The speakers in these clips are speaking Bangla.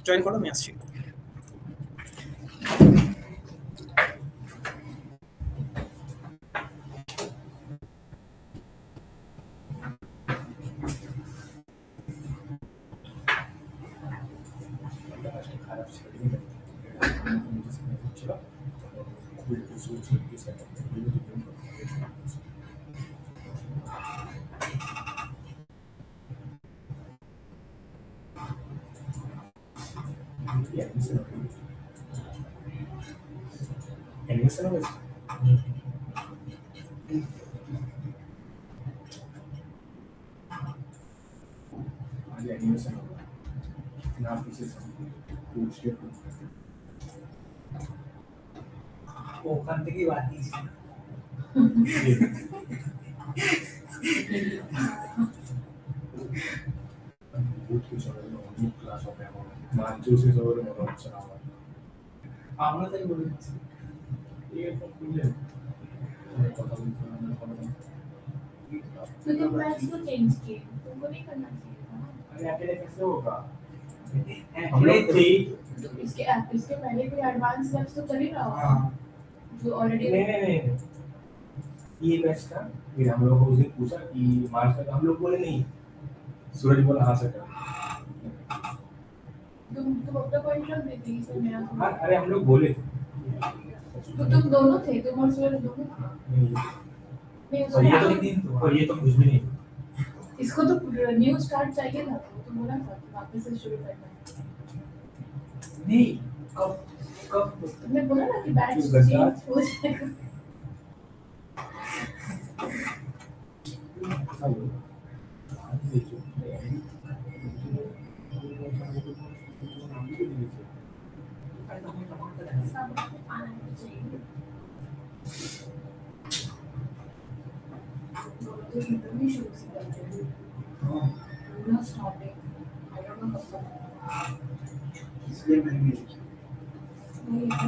জয়েন করো, আমি আসছি। ওখান থেকেই বানিয়েছি। আমরা তাই বলে দিচ্ছি। तो तुम मैथ्स को चेंज किए, तुमको नहीं करना चाहिए था ना। अरे अकेले कैसे होगा? हम लोग तो इसके पहले कोई एडवांस लैब्स तो चल ही रहा होगा हाँ। जो ऑलरेडी नहीं ये बैच था। फिर हम लोग को उस दिन पूछा कि मार्च तक, हम लोग बोले नहीं। सूरज बोला हाँ सर। तुम अपना पॉइंट रख देते इसमें मेरा थोड़ा। हाँ, अरे हम लोग बोले थे। तो तुम दोनों थे, तुम और सूरज दोनों थे। नहीं, नहीं और ये उसको तो कुछ भी नहीं। इसको तो न्यू स्टार्ट चाहिए था, तो बोला था कि वापस से शुरू करना है। नहीं, कब तुमने बोला ना कि बैच तू गद्दार। चेंज हो जाएगा। इसलिए मैंने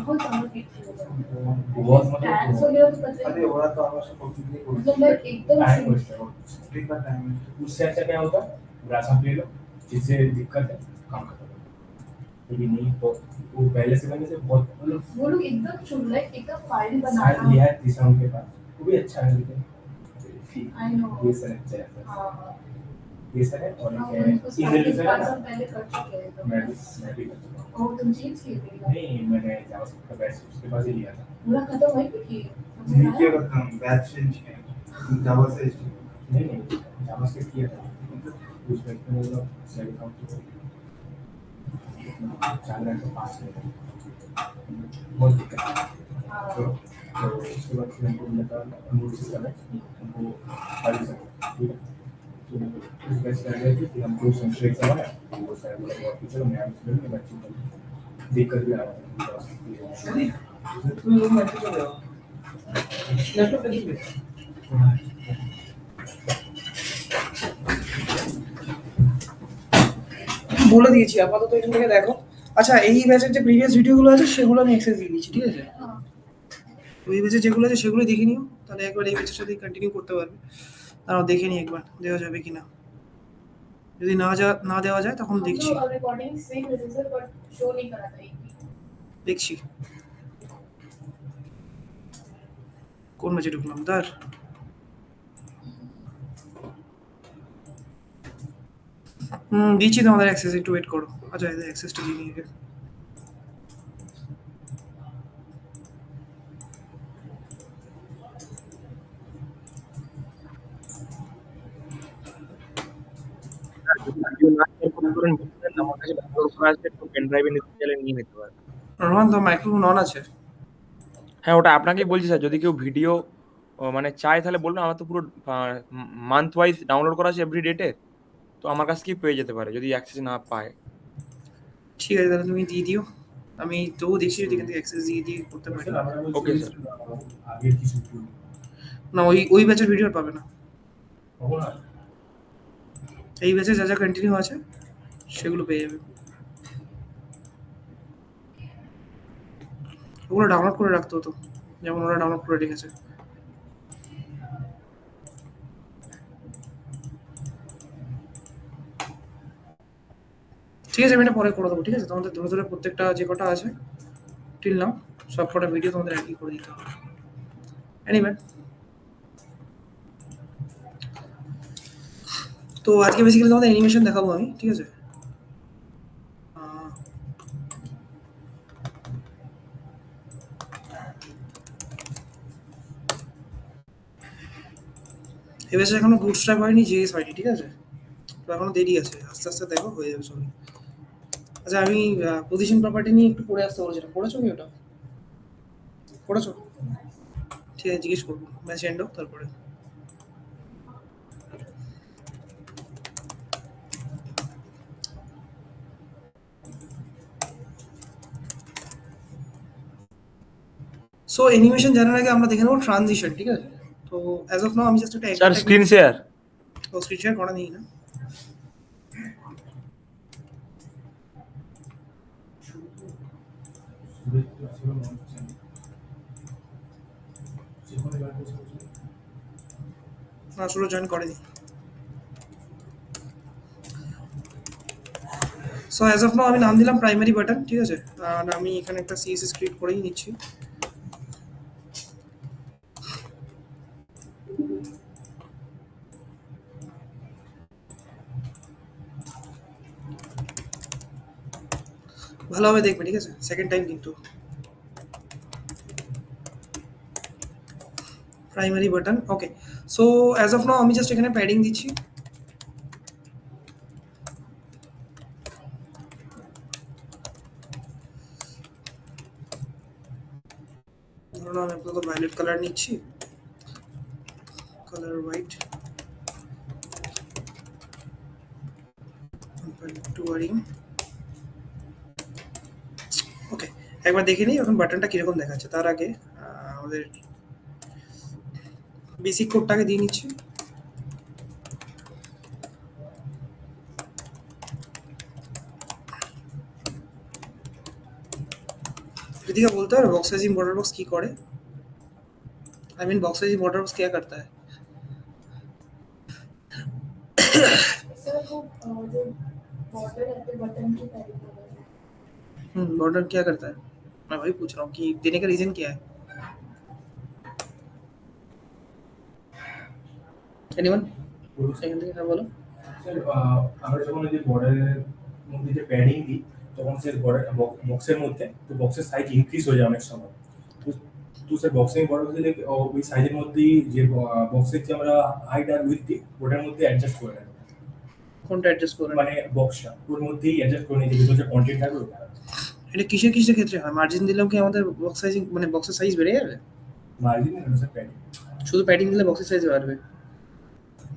बहुत ज़्यादा पीछे हो गया। बहुत मतलब Tax वगैरह तो पता अरे ही हो रहा तो आवश्यक होती नहीं मतलब मैं एकदम टाइम वेस्ट है ठीक है टाइम उससे अच्छा क्या होता ग्रासअप ले लो जिससे दिक्कत है काम खत्म लेकिन नहीं तो वो पहले से करने से बहुत मतलब वो लोग एकदम शुरू लाइक एकदम फाइल शायद बनाना। लिया है तीसरा उनके पास वो भी अच्छा है लेकिन I know। ये सर अच्छा है हाँ ये सर है और हाँ, एक है उसको ईमेल starting सर पाँच है साल पहले कर चुके हैं तो मैं भी कर चुका हूँ और तुम चेंज किए थे क्या? नहीं मैंने जावास्क्रिप्ट का बैच उसके पास ही लिया था पूरा खत्म हुआ कि किए? नहीं किया करता हूँ बैच चेंज किया जावा से नहीं जावास्क्रिप्ट किया था उस बैच में मतलब सेल अकाउंट तो 4 घंटे 5 मिनट बहुत दिक्कत है हाँ तो उसके बाद फिर हमको मिला था नोटिस का बैच हमको 40 ठीक है तो उस बैच का गए थे फिर हमको सेमेस्टर एग्जाम आया वो सर बोला बहुत टीचर मैं आपसे मिलने बैच में दिक्कत भी आ रहा था তুমি রুম ম্যাচে চলে যাও, ল্যাপটপটা দিবে। বলে দিয়েছি আপাতত এখান থেকে দেখো। আচ্ছা এই ব্যাচের যে প্রিভিয়াস ভিডিওগুলো আছে সেগুলো আমি অ্যাক্সেস দিয়ে দিচ্ছি, ঠিক আছে? हाँ ওই ব্যাচে যেগুলো আছে সেগুলো দেখে নিও, তাহলে একবার এই ব্যাচের সাথে কন্টিনিউ করতে পারবে। তারাও দেখে নিই একবার দেওয়া যাবে কিনা, যদি না দেওয়া যায় তখন हम দেখছি तो रिकॉर्डिंग सेम रजिस्टर पर शो नहीं करा था एक भी। দেখছি কোন ব্যাচে ঢুকলাম তার। দিচ্ছি তোমাদের অ্যাক্সেস, একটু ওয়েট করো। আচ্ছা এদের অ্যাক্সেসটা দিয়ে নিয়ে আমার কাছে ডাউনলোড করা আছে একটু পেন ড্রাইভে নিতে চাইলে নিয়ে নিতে পারেন। রোহান তো মাইক্রোফোন অন আছে। হ্যাঁ ওটা আপনাকেই বলছি স্যার, যদি কেউ ভিডিও মানে চায় তাহলে বলবেন। আমার তো পুরো মান্থ ওয়াইজ ডাউনলোড করা আছে এভরি ডেটে, তো আমার কাছ থেকেই পেয়ে যেতে পারে যদি অ্যাক্সেস না পায়। ঠিক আছে তাহলে তুমি দিয়ে দিও, আমি তবু দেখছি যদি এখান থেকে অ্যাক্সেস দিয়ে করতে পারি। ओके सर आगे কিছু না ওই ব্যাচের ভিডিও আর পাবে না, হবে না এই ব্যাচে যা যা কন্টিনিউ আছে সেগুলো পেয়ে যাবে। ওগুলো ডাউনলোড করে রাখতে হতো, যেমন ওরা ডাউনলোড করে রেখেছে। ঠিক আছে, আমি এটা পরে করে দেবো। ঠিক আছে, তোমাদের ধরে ধরে প্রত্যেকটা যে কটা আছে টিল নাও সব কটা ভিডিও তোমাদের একই করে দিতে হবে। এনিওয়ে, তো আজকে বেসিক্যালি তোমাদের অ্যানিমেশন দেখাবো আমি। ঠিক আছে, আহ, এবার এখনো বুটস্ট্র্যাপ হয়নি, জিএস হয়নি। ঠিক আছে, তো এখনো দেরি আছে, আস্তে আস্তে দেখো হয়ে যাবে সবই। আচ্ছা, আমি পজিশন প্রপার্টি নিয়ে একটু পড়ে আসতে বলেছিলাম, পড়েছো কি ওটা? পড়েছো? ঠিক আছে, জিজ্ঞেস করবো ম্যাচ এন্ড হোক তারপরে। সো অ্যানিমেশন জানার আগে আমরা দেখে নেবো ট্রানজিশন। ঠিক আছে, তো অ্যাজ অফ নাও আমি জাস্ট একটা sir screen share. Screen share করা নেই না। আসলে জয়েন করেনি। সো অ্যাজ অফ নাও আমি নাম দিলাম প্রাইমারি বাটন। ঠিক আছে, আর আমি এখানে একটা সিএসএস ক্রিয়েট করেই নিচ্ছি। ভালোভাবে দেখবে, ঠিক আছে, সেকেন্ড টাইম কিন্তু। Primary button, okay. So as of now আমি জাস্ট এখানে প্যাডিং দিচ্ছি। ধরুন আমি আপাতত ভায়োলেট কালার নিচ্ছি, colour white, to wiring. Okay, একবার দেখে নিই এখন বাটনটা কিরকম দেখাচ্ছে। তার আগে আমাদের বেসিক কোডটাকে দিয়ে নিচ্ছি। कृतिका बोलते हैं बॉक्स साइजिंग बॉर्डर बॉक्स की करे? I mean box sizing border box क्या करता है? सर वो जो बॉर्डर रहते बटन की टाइप होगा। बॉर्डर क्या करता है? मैं वही पूछ रहा हूँ कि देने का रीजन क्या है? एनीवन? सेकंड থেকে হ্যাঁ বলো। স্যার আমরা যখন এই যে বর্ডারের মধ্যে যে প্যাডিং দিই তখন স্যার বর্ডার বক্সের মধ্যে তো বক্সের সাইজ ইনক্রিজ হয়ে যায় অনেক সময়। তো স্যার বক্সিং বর্ডার দিলে ওই সাইজের মধ্যেই যে বক্সের যে আমরা হাইট আর উইথ দিই ওটার মধ্যে অ্যাডজাস্ট করে নেব। কোনটা অ্যাডজাস্ট করবেন? মানে বক্সটা ওর মধ্যেই অ্যাডজাস্ট করে নিতে ভিতরে যে কন্টেন্ট থাকবে ওটা। এটা কিসের কিসের ক্ষেত্রে হয়? মার্জিন দিলেও কি আমাদের বক্স সাইজিং মানে বক্সের সাইজ বেড়ে যাবে? মার্জিন না স্যার প্যাডিং। শুধু প্যাডিং দিলে বক্সের সাইজ বাড়বে,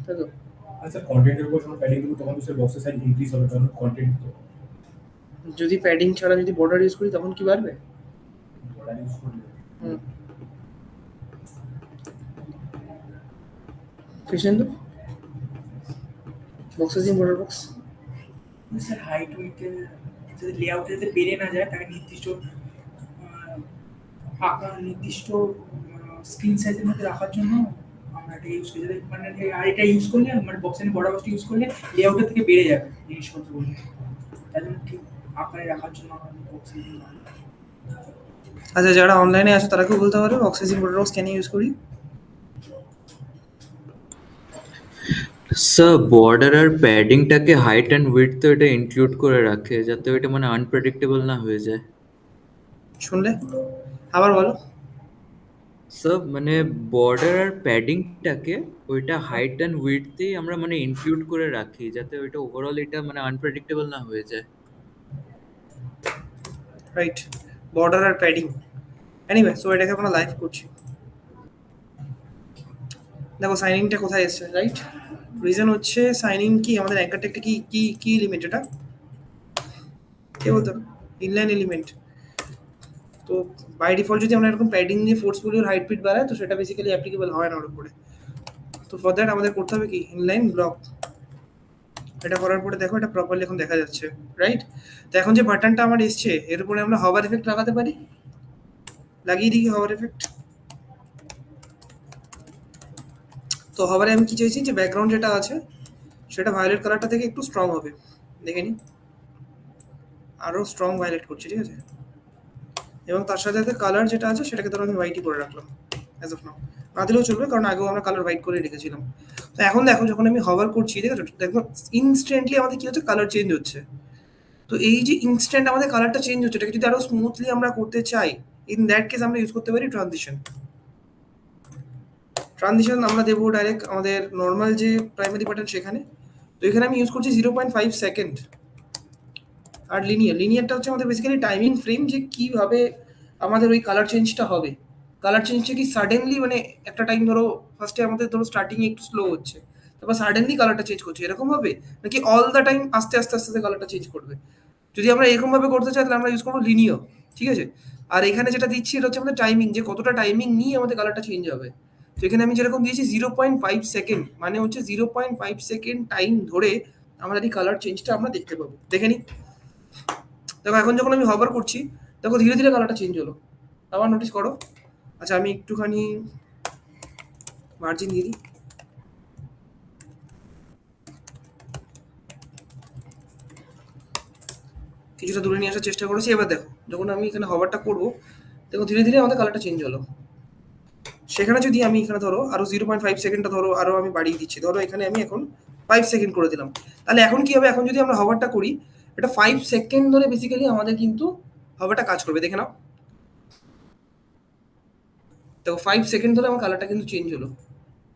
তাই তো? আচ্ছা কন্টেন্টের উপর যখন প্যাডিং দেবো তখন তো স্যার বক্সের সাইজ ইনক্রিজ হবে কারণ কন্টেন্ট তো যদি প্যাডিং ছাড়া যদি বর্ডার ইউজ করি তখন কি বাড়বে? বর্ডার ইউজ করলে hmm, Krishnendu box sizing border box sir height width যদি লেআউটে যাতে বেড়ে না যায় তাকে নির্দিষ্ট আকার নির্দিষ্ট স্ক্রিন সাইজের মধ্যে রাখার জন্য আমরা এটা ইউজ করি যাতে মানে আর এটা ইউজ করলে মানে বক্সের বড় বক্সটা ইউজ করলে লেআউটের থেকে বেড়ে যাবে জিনিসপত্রগুলো, তাই জন্য ঠিক আকারে রাখার জন্য আমরা বক্সে আচ্ছা, যারা অনলাইনে আছে তারা কেউ বলতে পারবে বক্স সাইজিং বর্ডার বক্স কেন ইউজ করি? স্যার বর্ডার আর প্যাডিংটাকে হাইট অ্যান্ড উইডথ তো এটা ইনক্লুড করে রাখে যাতে ওইটা মানে আনপ্রেডিক্টেবল না হয়ে যায়। শুনলে আবার বলো। স্যার মানে বর্ডার আর প্যাডিংটাকে ওইটা হাইট অ্যান্ড উইডথেই আমরা মানে ইনক্লুড করে রাখি যাতে ওইটা ওভারঅল এটা মানে আনপ্রেডিক্টেবল না হয়ে যায়। রাইট, বর্ডার আর প্যাডিং। এনিওয়ে, সো এটাকে আমরা লাইভ করছি। দেখো সাইন ইনটা কোথায় এসছে, রাইট? রিজন হচ্ছে সাইন ইন কি আমাদের অ্যাঙ্কারটা একটা কি কি কি এলিমেন্ট, এটা কে বলতো? Inline element. তো বাই ডিফল্ট যদি আমরা এরকম প্যাডিং দিয়ে ফোর্সফুলি ওর হাইট পিট বাড়াই তো সেটা বেসিক্যালি অ্যাপ্লিকেবল হয় না ওর উপরে। তো ফর দ্যাট আমাদের করতে হবে কি ইনলাইন ব্লক। এটা করার পরে দেখো এটা প্রপারলি এখন দেখা যাচ্ছে, রাইট? তো এখন যে বাটনটা আমার এসছে এর উপরে আমরা হভার এফেক্ট লাগাতে পারি। লাগিয়ে দিই হভার এফেক্ট। তো হভারে আমি কি চাইছি যে ব্যাকগ্রাউন্ড যেটা আছে সেটা ভায়োলেট কালারটা থেকে একটু স্ট্রং হবে, দেখে নিই। আরও স্ট্রং ভায়োলেট করছি, ঠিক আছে? এবং তার সাথে সাথে কালার যেটা আছে সেটাকে ধরো আমি হোয়াইটই করে রাখলাম অ্যাজ অফ নাও। না দিলেও চলবে, কারণ আগেও আমরা কালার হোয়াইট করে রেখেছিলাম। তো এখন দেখো যখন আমি হভার করছি, ঠিক আছে, দেখো ইনস্ট্যান্টলি আমাদের কি হচ্ছে, কালার চেঞ্জ হচ্ছে। তো এই যে ইনস্ট্যান্ট আমাদের কালারটা চেঞ্জ হচ্ছে, এটাকে যদি আরো স্মুথলি আমরা করতে চাই, ইন দ্যাট কেস আমরা ইউজ করতে পারি ট্রানজিশন। ট্রানজিশন আমরা দেবো ডাইরেক্ট আমাদের নর্মাল যে প্রাইমারি বাটন সেখানে। তো এখানে আমি ইউজ করছি 0.5 সেকেন্ড। আর লিনিয়ারটা হচ্ছে আমাদের বেসিক্যালি টাইমিং ফ্রেম, যে কীভাবে আমাদের ওই কালার চেঞ্জটা হবে। কালার চেঞ্জটা কি সাডেনলি, মানে একটা টাইম ধরো ফার্স্টে আমাদের ধরো স্টার্টিংয়ে একটু স্লো হচ্ছে, তারপর সাডেনলি কালারটা চেঞ্জ করছে, এরকম হবে, নাকি অল দ্য টাইম আস্তে আস্তে আস্তে কালারটা চেঞ্জ করবে? যদি আমরা এরকমভাবে করতে চাই তাহলে আমরা ইউজ করবো লিনিয়ার, ঠিক আছে? আর এখানে যেটা দিচ্ছি এটা হচ্ছে আমাদের টাইমিং, যে কতটা টাইমিং নিয়ে আমাদের কালারটা চেঞ্জ হবে। তো এখানে আমি যেরকম দিয়েছি 0.5 সেকেন্ড, মানে হচ্ছে 0.5 সেকেন্ড টাইম ধরে আমাদের এই কালার চেঞ্জটা আমরা দেখতে পাবো। দেখে নিই। দেখো এখন যখন আমি হভার করছি, দেখো ধীরে ধীরে কালারটা চেঞ্জ হলো। আবার নোটিস করো। আচ্ছা আমি একটুখানি মার্জিন দিয়ে দিই। কিছুটা দূরে নিয়ে আসার চেষ্টা করেছি। এবার দেখো যখন আমি এখানে হভারটা করবো, দেখো ধীরে ধীরে আমাদের কালারটা চেঞ্জ হলো। সেখানে যদি আমি এখানে ধরো আরো 0.5 সেকেন্ডটা ধরো আরো আমি বাড়িয়ে দিচ্ছি, ধরো এখানে আমি এখন 5 সেকেন্ড করে দিলাম, তাহলে এখন কি হবে, এখন যদি আমরা হভারটা করি, এটা 5 সেকেন্ড ধরে বেসিক্যালি আমাদের কিন্তু হভারটা কাজ করবে। দেখে নাও, দেখো 5 সেকেন্ড ধরে আমার কালারটা কিন্তু চেঞ্জ হলো।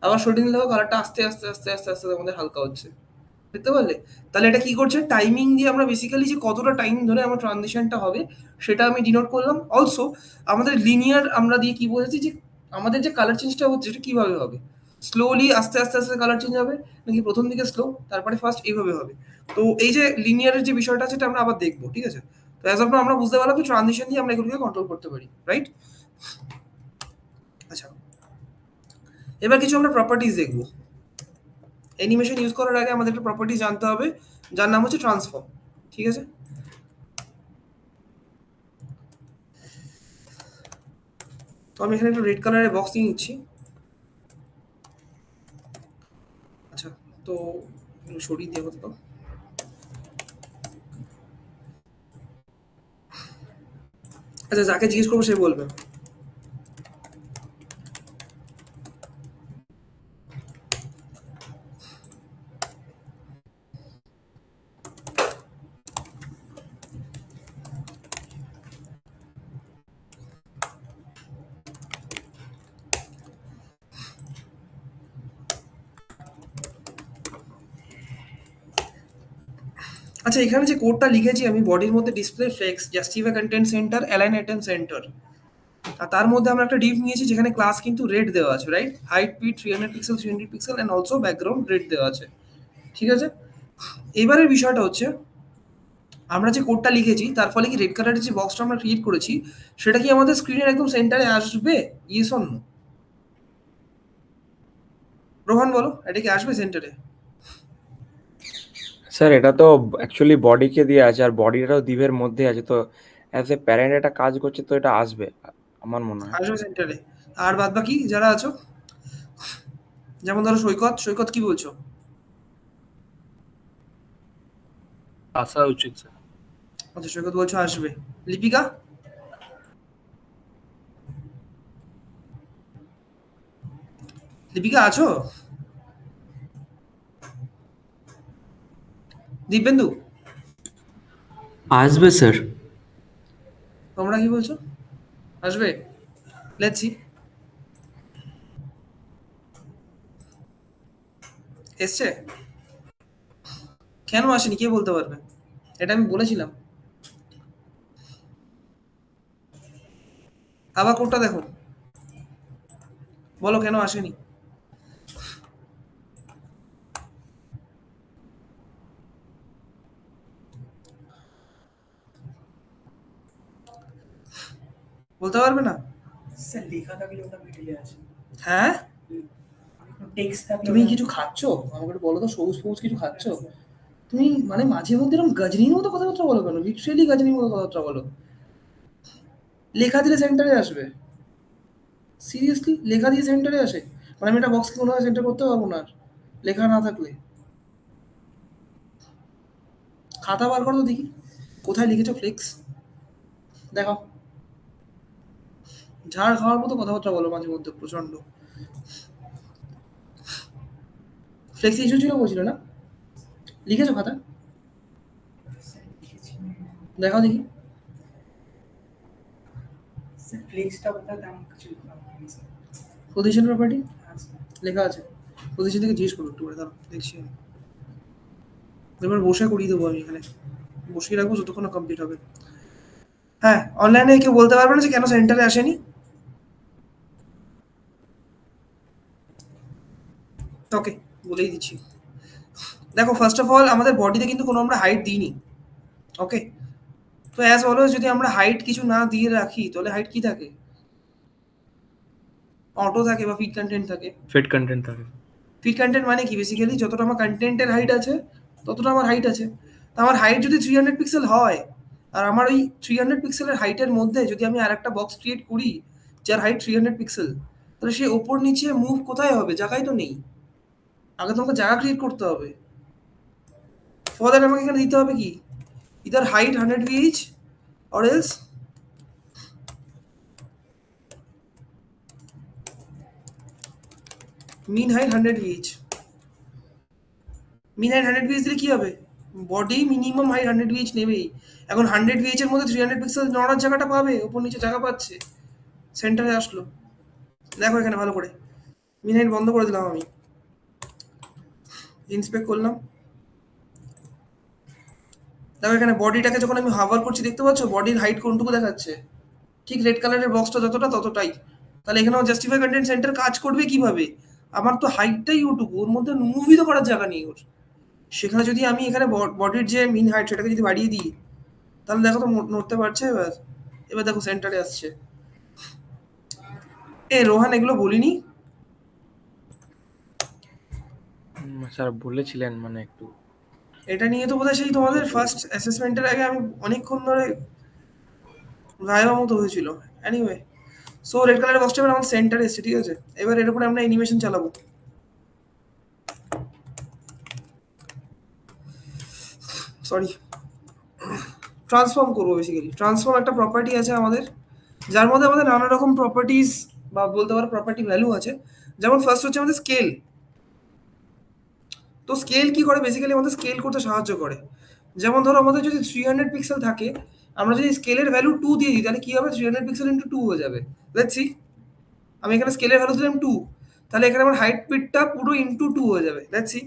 আবার সরিয়ে নিলে কালারটা আস্তে আস্তে আস্তে আস্তে আস্তে আমাদের হালকা হচ্ছে, দেখতে পারলে? তাহলে এটা কি করছে, টাইমিং দিয়ে আমরা বেসিক্যালি যে কতটা টাইম ধরে আমার ট্রানজিশনটা হবে সেটা আমি ডিনোট করলাম। অলসো আমাদের লিনিয়ার আমরা দিয়ে কি বলেছি, যে আমাদের যে কালার চেঞ্জটা হচ্ছে সেটা কিভাবে হবে, স্লোলি আস্তে আস্তে আস্তে কালার চেঞ্জ হবে, নাকি প্রথম দিকে স্লো তারপরে ফার্স্ট, এইভাবে হবে। তো এই যে লিনিয়ারের যে বিষয়টা আছে সেটা আমরা আবার দেখবো, ঠিক আছে? তো অ্যাজ অফ নাও আমরা বুঝতে পারলাম যে ট্রানজিশন দিয়ে আমরা এগুলোকে কন্ট্রোল করতে পারি, রাইট? আচ্ছা এবার কিছু আমরা প্রপার্টিজ দেখবো। অ্যানিমেশন ইউজ করার আগে আমাদের একটা প্রপার্টি জানতে হবে, যার নাম হচ্ছে ট্রান্সফর্ম, ঠিক আছে? তো আমি এখানে একটা রেড কালারের বক্স নিয়ে নিচ্ছি। আচ্ছা তো সরিয়ে দিয়ে তো। আচ্ছা যাকে জিজ্ঞেস করবো সে বলবে। আচ্ছা এখানে যে কোডটা লিখেছি আমি বডির মধ্যে, display flex, justify content centre, align item centre, আর তার মধ্যে আমরা একটা ডিভ নিয়েছি যেখানে ক্লাস কিন্তু রেড দেওয়া আছে, right? Height pit 300 pixel 300 pixel and also background red দেওয়া আছে, ঠিক আছে? এবারের বিষয়টা হচ্ছে আমরা যে কোডটা লিখেছি তার ফলে কি রেড কালারের যে বক্সটা আমরা ক্রিয়েট করেছি সেটা কি আমাদের স্ক্রিনের একদম সেন্টারে আসবে? Yes or no? রোহন বলো, এটা কি আসবে সেন্টারে? স্যার এটা তো অ্যাকচুয়ালি বডিকে দিয়ে আছে, আর বডিটাও দিভের মধ্যে আছে, তো অ্যাজ এ প্যারেন্ট এটা কাজ করছে, তো এটা আসবে আমার মনে হয়। আসবে সেন্টারে। আর বাদ বাকি যারা আছো, যেমন ধরো সৈকত কি বলছো? আসা উচিত স্যার। আচ্ছা সৈকত বলছো আসবে। লিপিকা? লিপিকা আছো? দিব্যেন্দু আসবে স্যার। তোমরা কি বলছো, আসবে? Let's see. এসছে? কেন আসেনি কে বলতে পারবে? এটা আমি বলেছিলাম। আবার কোডটা দেখো, বলো কেন আসেনি। বলতে পারবে না? স্যার লেখা থাকলে ওটা মিডিলে আছে, হ্যাঁ টেক্সট থাকলে তুমি ওটা- কিছু খাচ্ছ আমাকে একটু বলো তো, সবুজ সবুজ কিছু খাচ্ছ তুমি? মানে মাঝে মধ্যে এরকম গজনীর মতো কথাবার্তা বলো কেন? লিটারেলি গজনীর মতো কথাবার্তা বলো। লেখা দিলে সেন্টারে আসবে? সিরিয়াসলি লেখা দিয়ে সেন্টারে আসে? মানে আমি একটা বক্সকে কোনোভাবে সেন্টার করতে পারবো না আর, লেখা না থাকলে? খাতা বার করো তো দেখি, কোথায় লিখেছো ফ্লেক্স? দেখো, ঝাড় খাওয়ার মতো কথাবার্তা বলো মাঝে মধ্যে প্রচন্ড। ফ্লেক্স ইস্যু ছিল বলছিল না, লিখেছো খাতা? স্যার লিখেছি। দেখাও দেখি। স্যার ফ্লেক্সটা কোথায় তেমন কিছু লিখলাম না স্যার। পজিশন প্রপার্টি হ্যাঁ স্যার। লেখা আছে, পজিশন থেকে জিজ্ঞেস করো একটু করে, দাঁড়াও দেখছি আমি। এবার বসে করিয়ে দেবো আমি এখানে, বসিয়ে রাখবো যতক্ষণ না কমপ্লিট হবে। হ্যাঁ, অনলাইনে কেউ বলতে পারবে না যে কেন সেন্টারে আসেনি? ওকে, বলেই দিচ্ছি। দেখো, ফার্স্ট অফ অল আমাদের বডিতে কিন্তু কোনো আমরা হাইট দিইনি। ওকে, তো অ্যাজ অলওয়েজ যদি আমরা হাইট কিছু না দিয়ে রাখি তাহলে হাইট কি থাকে? অটো থাকে বা ফিট কন্টেন্ট থাকে। ফিট কন্টেন্ট থাকে। ফিট কন্টেন্ট মানে কি? বেসিক্যালি যতটা আমার কন্টেন্টের হাইট আছে ততটা আমার হাইট আছে। তো আমার হাইট যদি 300 পিক্সেল হয়, আর আমার ওই 300 পিক্সেলের হাইটের মধ্যে যদি আমি আর একটা বক্স ক্রিয়েট করি যার হাইট 300 পিক্সেল, তাহলে সে ওপর নিচে মুভ কোথায় হবে? জায়গায় তো নেই। আগে তোমাকে জায়গা ক্রিয়েট করতে হবে। ফর দ্যাট আমাকে এখানে দিতে হবে কি, either height 100 VH or else min height 100 VH. Min height 100 VH দিলে কি হবে? বডি মিনিমাম হাইট 100 ভিএইচ নেবেই। এখন 100 ভিএইচ এর মধ্যে 300 পিক্সেল নড়ার জায়গাটা পাবে, ওপর নিচে জায়গা পাচ্ছে, সেন্টারে আসলো। দেখো এখানে ভালো করে, মিন হাইট বন্ধ করে দিলাম আমি, ইন্সপেক্ট করলাম। দেখো এখানে বডিটাকে যখন আমি হাভার করছি দেখতে পাচ্ছ বডির হাইট কোনটুকু দেখাচ্ছে? ঠিক রেড কালারের বক্সটা যতটা ততটাই। তাহলে এখানেও জাস্টিফাই কন্টেন্ট সেন্টার কাজ করবে কিভাবে? আমার তো হাইটটাই ওটুকু, ওর মধ্যে মুভি তো করার জায়গা নেই ওর। সেখানে যদি আমি এখানে বডির যে মিন হাইট সেটাকে যদি বাড়িয়ে দিই, তাহলে দেখো তো নড়তে পারছে। এবার এবার দেখো সেন্টারে আসছে। রোহান এগুলো বলিনি? স্যার বলেছিলেন মানে একটু। এটা নিয়ে তো বোধহয় সেই তোমাদের ফার্স্ট অ্যাসেসমেন্টের আগে আমি অনেকক্ষণ ধরে ভাইবা মতো হয়েছিল। এনিওয়ে, সো রেড কালারের বক্সটা এবার আমার সেন্টারে এসছে, ঠিক আছে? এবার এর উপরে আমরা অ্যানিমেশন চালাবো। সরি, ট্রান্সফর্ম করবো বেসিক্যালি। ট্রান্সফর্ম একটা প্রপার্টি আছে আমাদের, যার মধ্যে আমাদের নানা রকম প্রপার্টিজ বা বলতে পারো প্রপার্টি ভ্যালু আছে। যেমন ফার্স্ট হচ্ছে আমাদের স্কেল। তো স্কেল কি করে? বেসিক্যালি আমাদের স্কেল করতে সাহায্য করে। যেমন ধরো আমাদের যদি 300 পিক্সেল থাকে, আমরা যদি স্কেলের ভ্যালু 2 দিয়ে দিই তাহলে কি হবে? 300 পিক্সেল ইন্টু 2 হয়ে যাবে। লেটস সি, আমি এখানে স্কেলের ভ্যালু দিলাম 2, তাহলে এখানে আমার হাইট পিটটা পুরো ইন্টু 2 হয়ে যাবে। লেটস সি,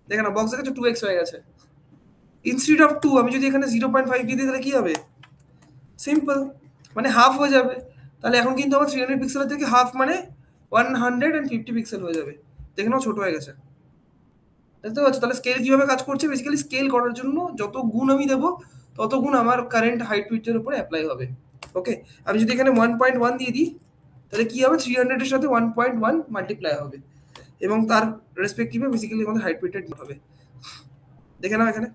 দেখে না বক্স দেখেছো 2x হয়ে গেছে। ইনস্টিড অফ 2 আমি যদি এখানে 0.5 দিয়ে দিই তাহলে কি হবে? সিম্পল, মানে হাফ হয়ে যাবে। তাহলে এখন কিন্তু আমার 300 পিক্সেলের থেকে হাফ মানে 150 পিক্সেল হয়ে যাবে। দেখে নাও ছোট হয়ে গেছে, বুঝতে পারছো? তাহলে স্কেল কিভাবে কাজ করছে? বেসিক্যালি স্কেল করার জন্য যত গুণ আমি দেবো তত গুণ আমার কারেন্ট হাইট উইথের উপরে অ্যাপ্লাই হবে। ওকে, আমি যদি এখানে 1.1 দিয়ে দিই তাহলে কি হবে? 300 এর সাথে 1.1 মাল্টিপ্লাই হবে এবং তার রেসপেক্টিভে বেসিক্যালি আমাদের হাইট উইথের হবে। দেখে নাও এখানে,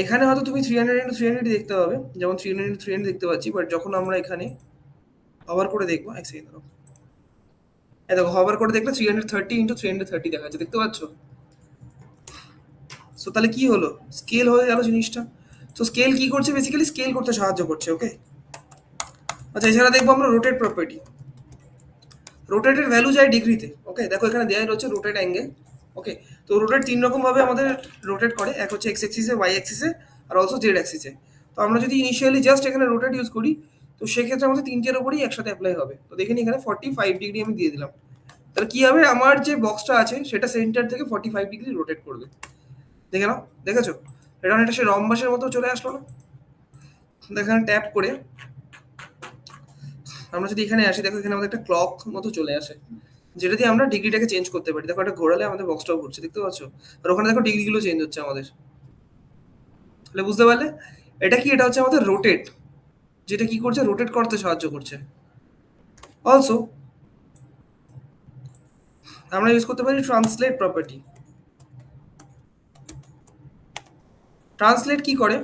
এখানে হয়তো তুমি 300 ইন্টু 300 দেখতে পাবে, যেমন 300 ইন্টু 300 দেখতে পাচ্ছি। বাট যখন আমরা এখানে হভার করে দেখবো, এক সেকেন্ড দাঁড়াও, এই দেখো হভার করে দেখলে 330 ইন্টু 330 দেখা যাচ্ছে, দেখতে পাচ্ছ? সো তাহলে কি হলো? স্কেল হয়ে গেল জিনিসটা। তো স্কেল কি করছে? বেসিক্যালি স্কেল করতে সাহায্য করছে। ওকে, আচ্ছা এছাড়া দেখবো আমরা রোটেট প্রপার্টি। রোটেটের ভ্যালু যায় ডিগ্রিতে। ওকে, দেখো এখানে দেওয়া রয়েছে রোটেট অ্যাঙ্গেল। ওকে, তো রোটেট 3 রকম ভাবে আমাদের রোটেট করে, এক হচ্ছে এক্স অ্যাক্সিসে, ওয়াই অ্যাক্সিসে, আর অলসো জেড অ্যাক্সিসে। তো আমরা যদি ইনিশিয়ালি জাস্ট এখানে রোটেট ইউজ করি তো সেক্ষেত্রে আমাদের তিনটের উপরেই একসাথে অ্যাপ্লাই হবে। তো দেখে নিই এখানে 45 ডিগ্রি আমি দিয়ে দিলাম, তাহলে কি হবে? আমার যে বক্সটা আছে সেটা সেন্টার থেকে 45 ডিগ্রি রোটেট করবে। দেখে নাও, দেখেছো? এটা অনেকটা সে রম্বাসের মতো চলে আসলো না? এখানে ট্যাপ করে আমরা যদি এখানে আসি, দেখো এখানে আমাদের একটা ক্লক মতো চলে আসে, যেটা দিয়ে আমরা ডিগ্রিটাকে চেঞ্জ করতে পারি। দেখো এটা ঘোরালে আমাদের বক্সটাও ঘুরছে, দেখতে পাচ্ছ? আর ওখানে দেখো ডিগ্রিগুলো চেঞ্জ হচ্ছে আমাদের। তাহলে বুঝতে পারলে এটা কি? এটা হচ্ছে আমাদের রোটেট, যেটা কি করছে? রোটেট করতে সাহায্য করছে। অলসো আমরা ইউজ করতে পারি ট্রান্সলেট প্রপার্টি। ট্রান্সলেট কি করে?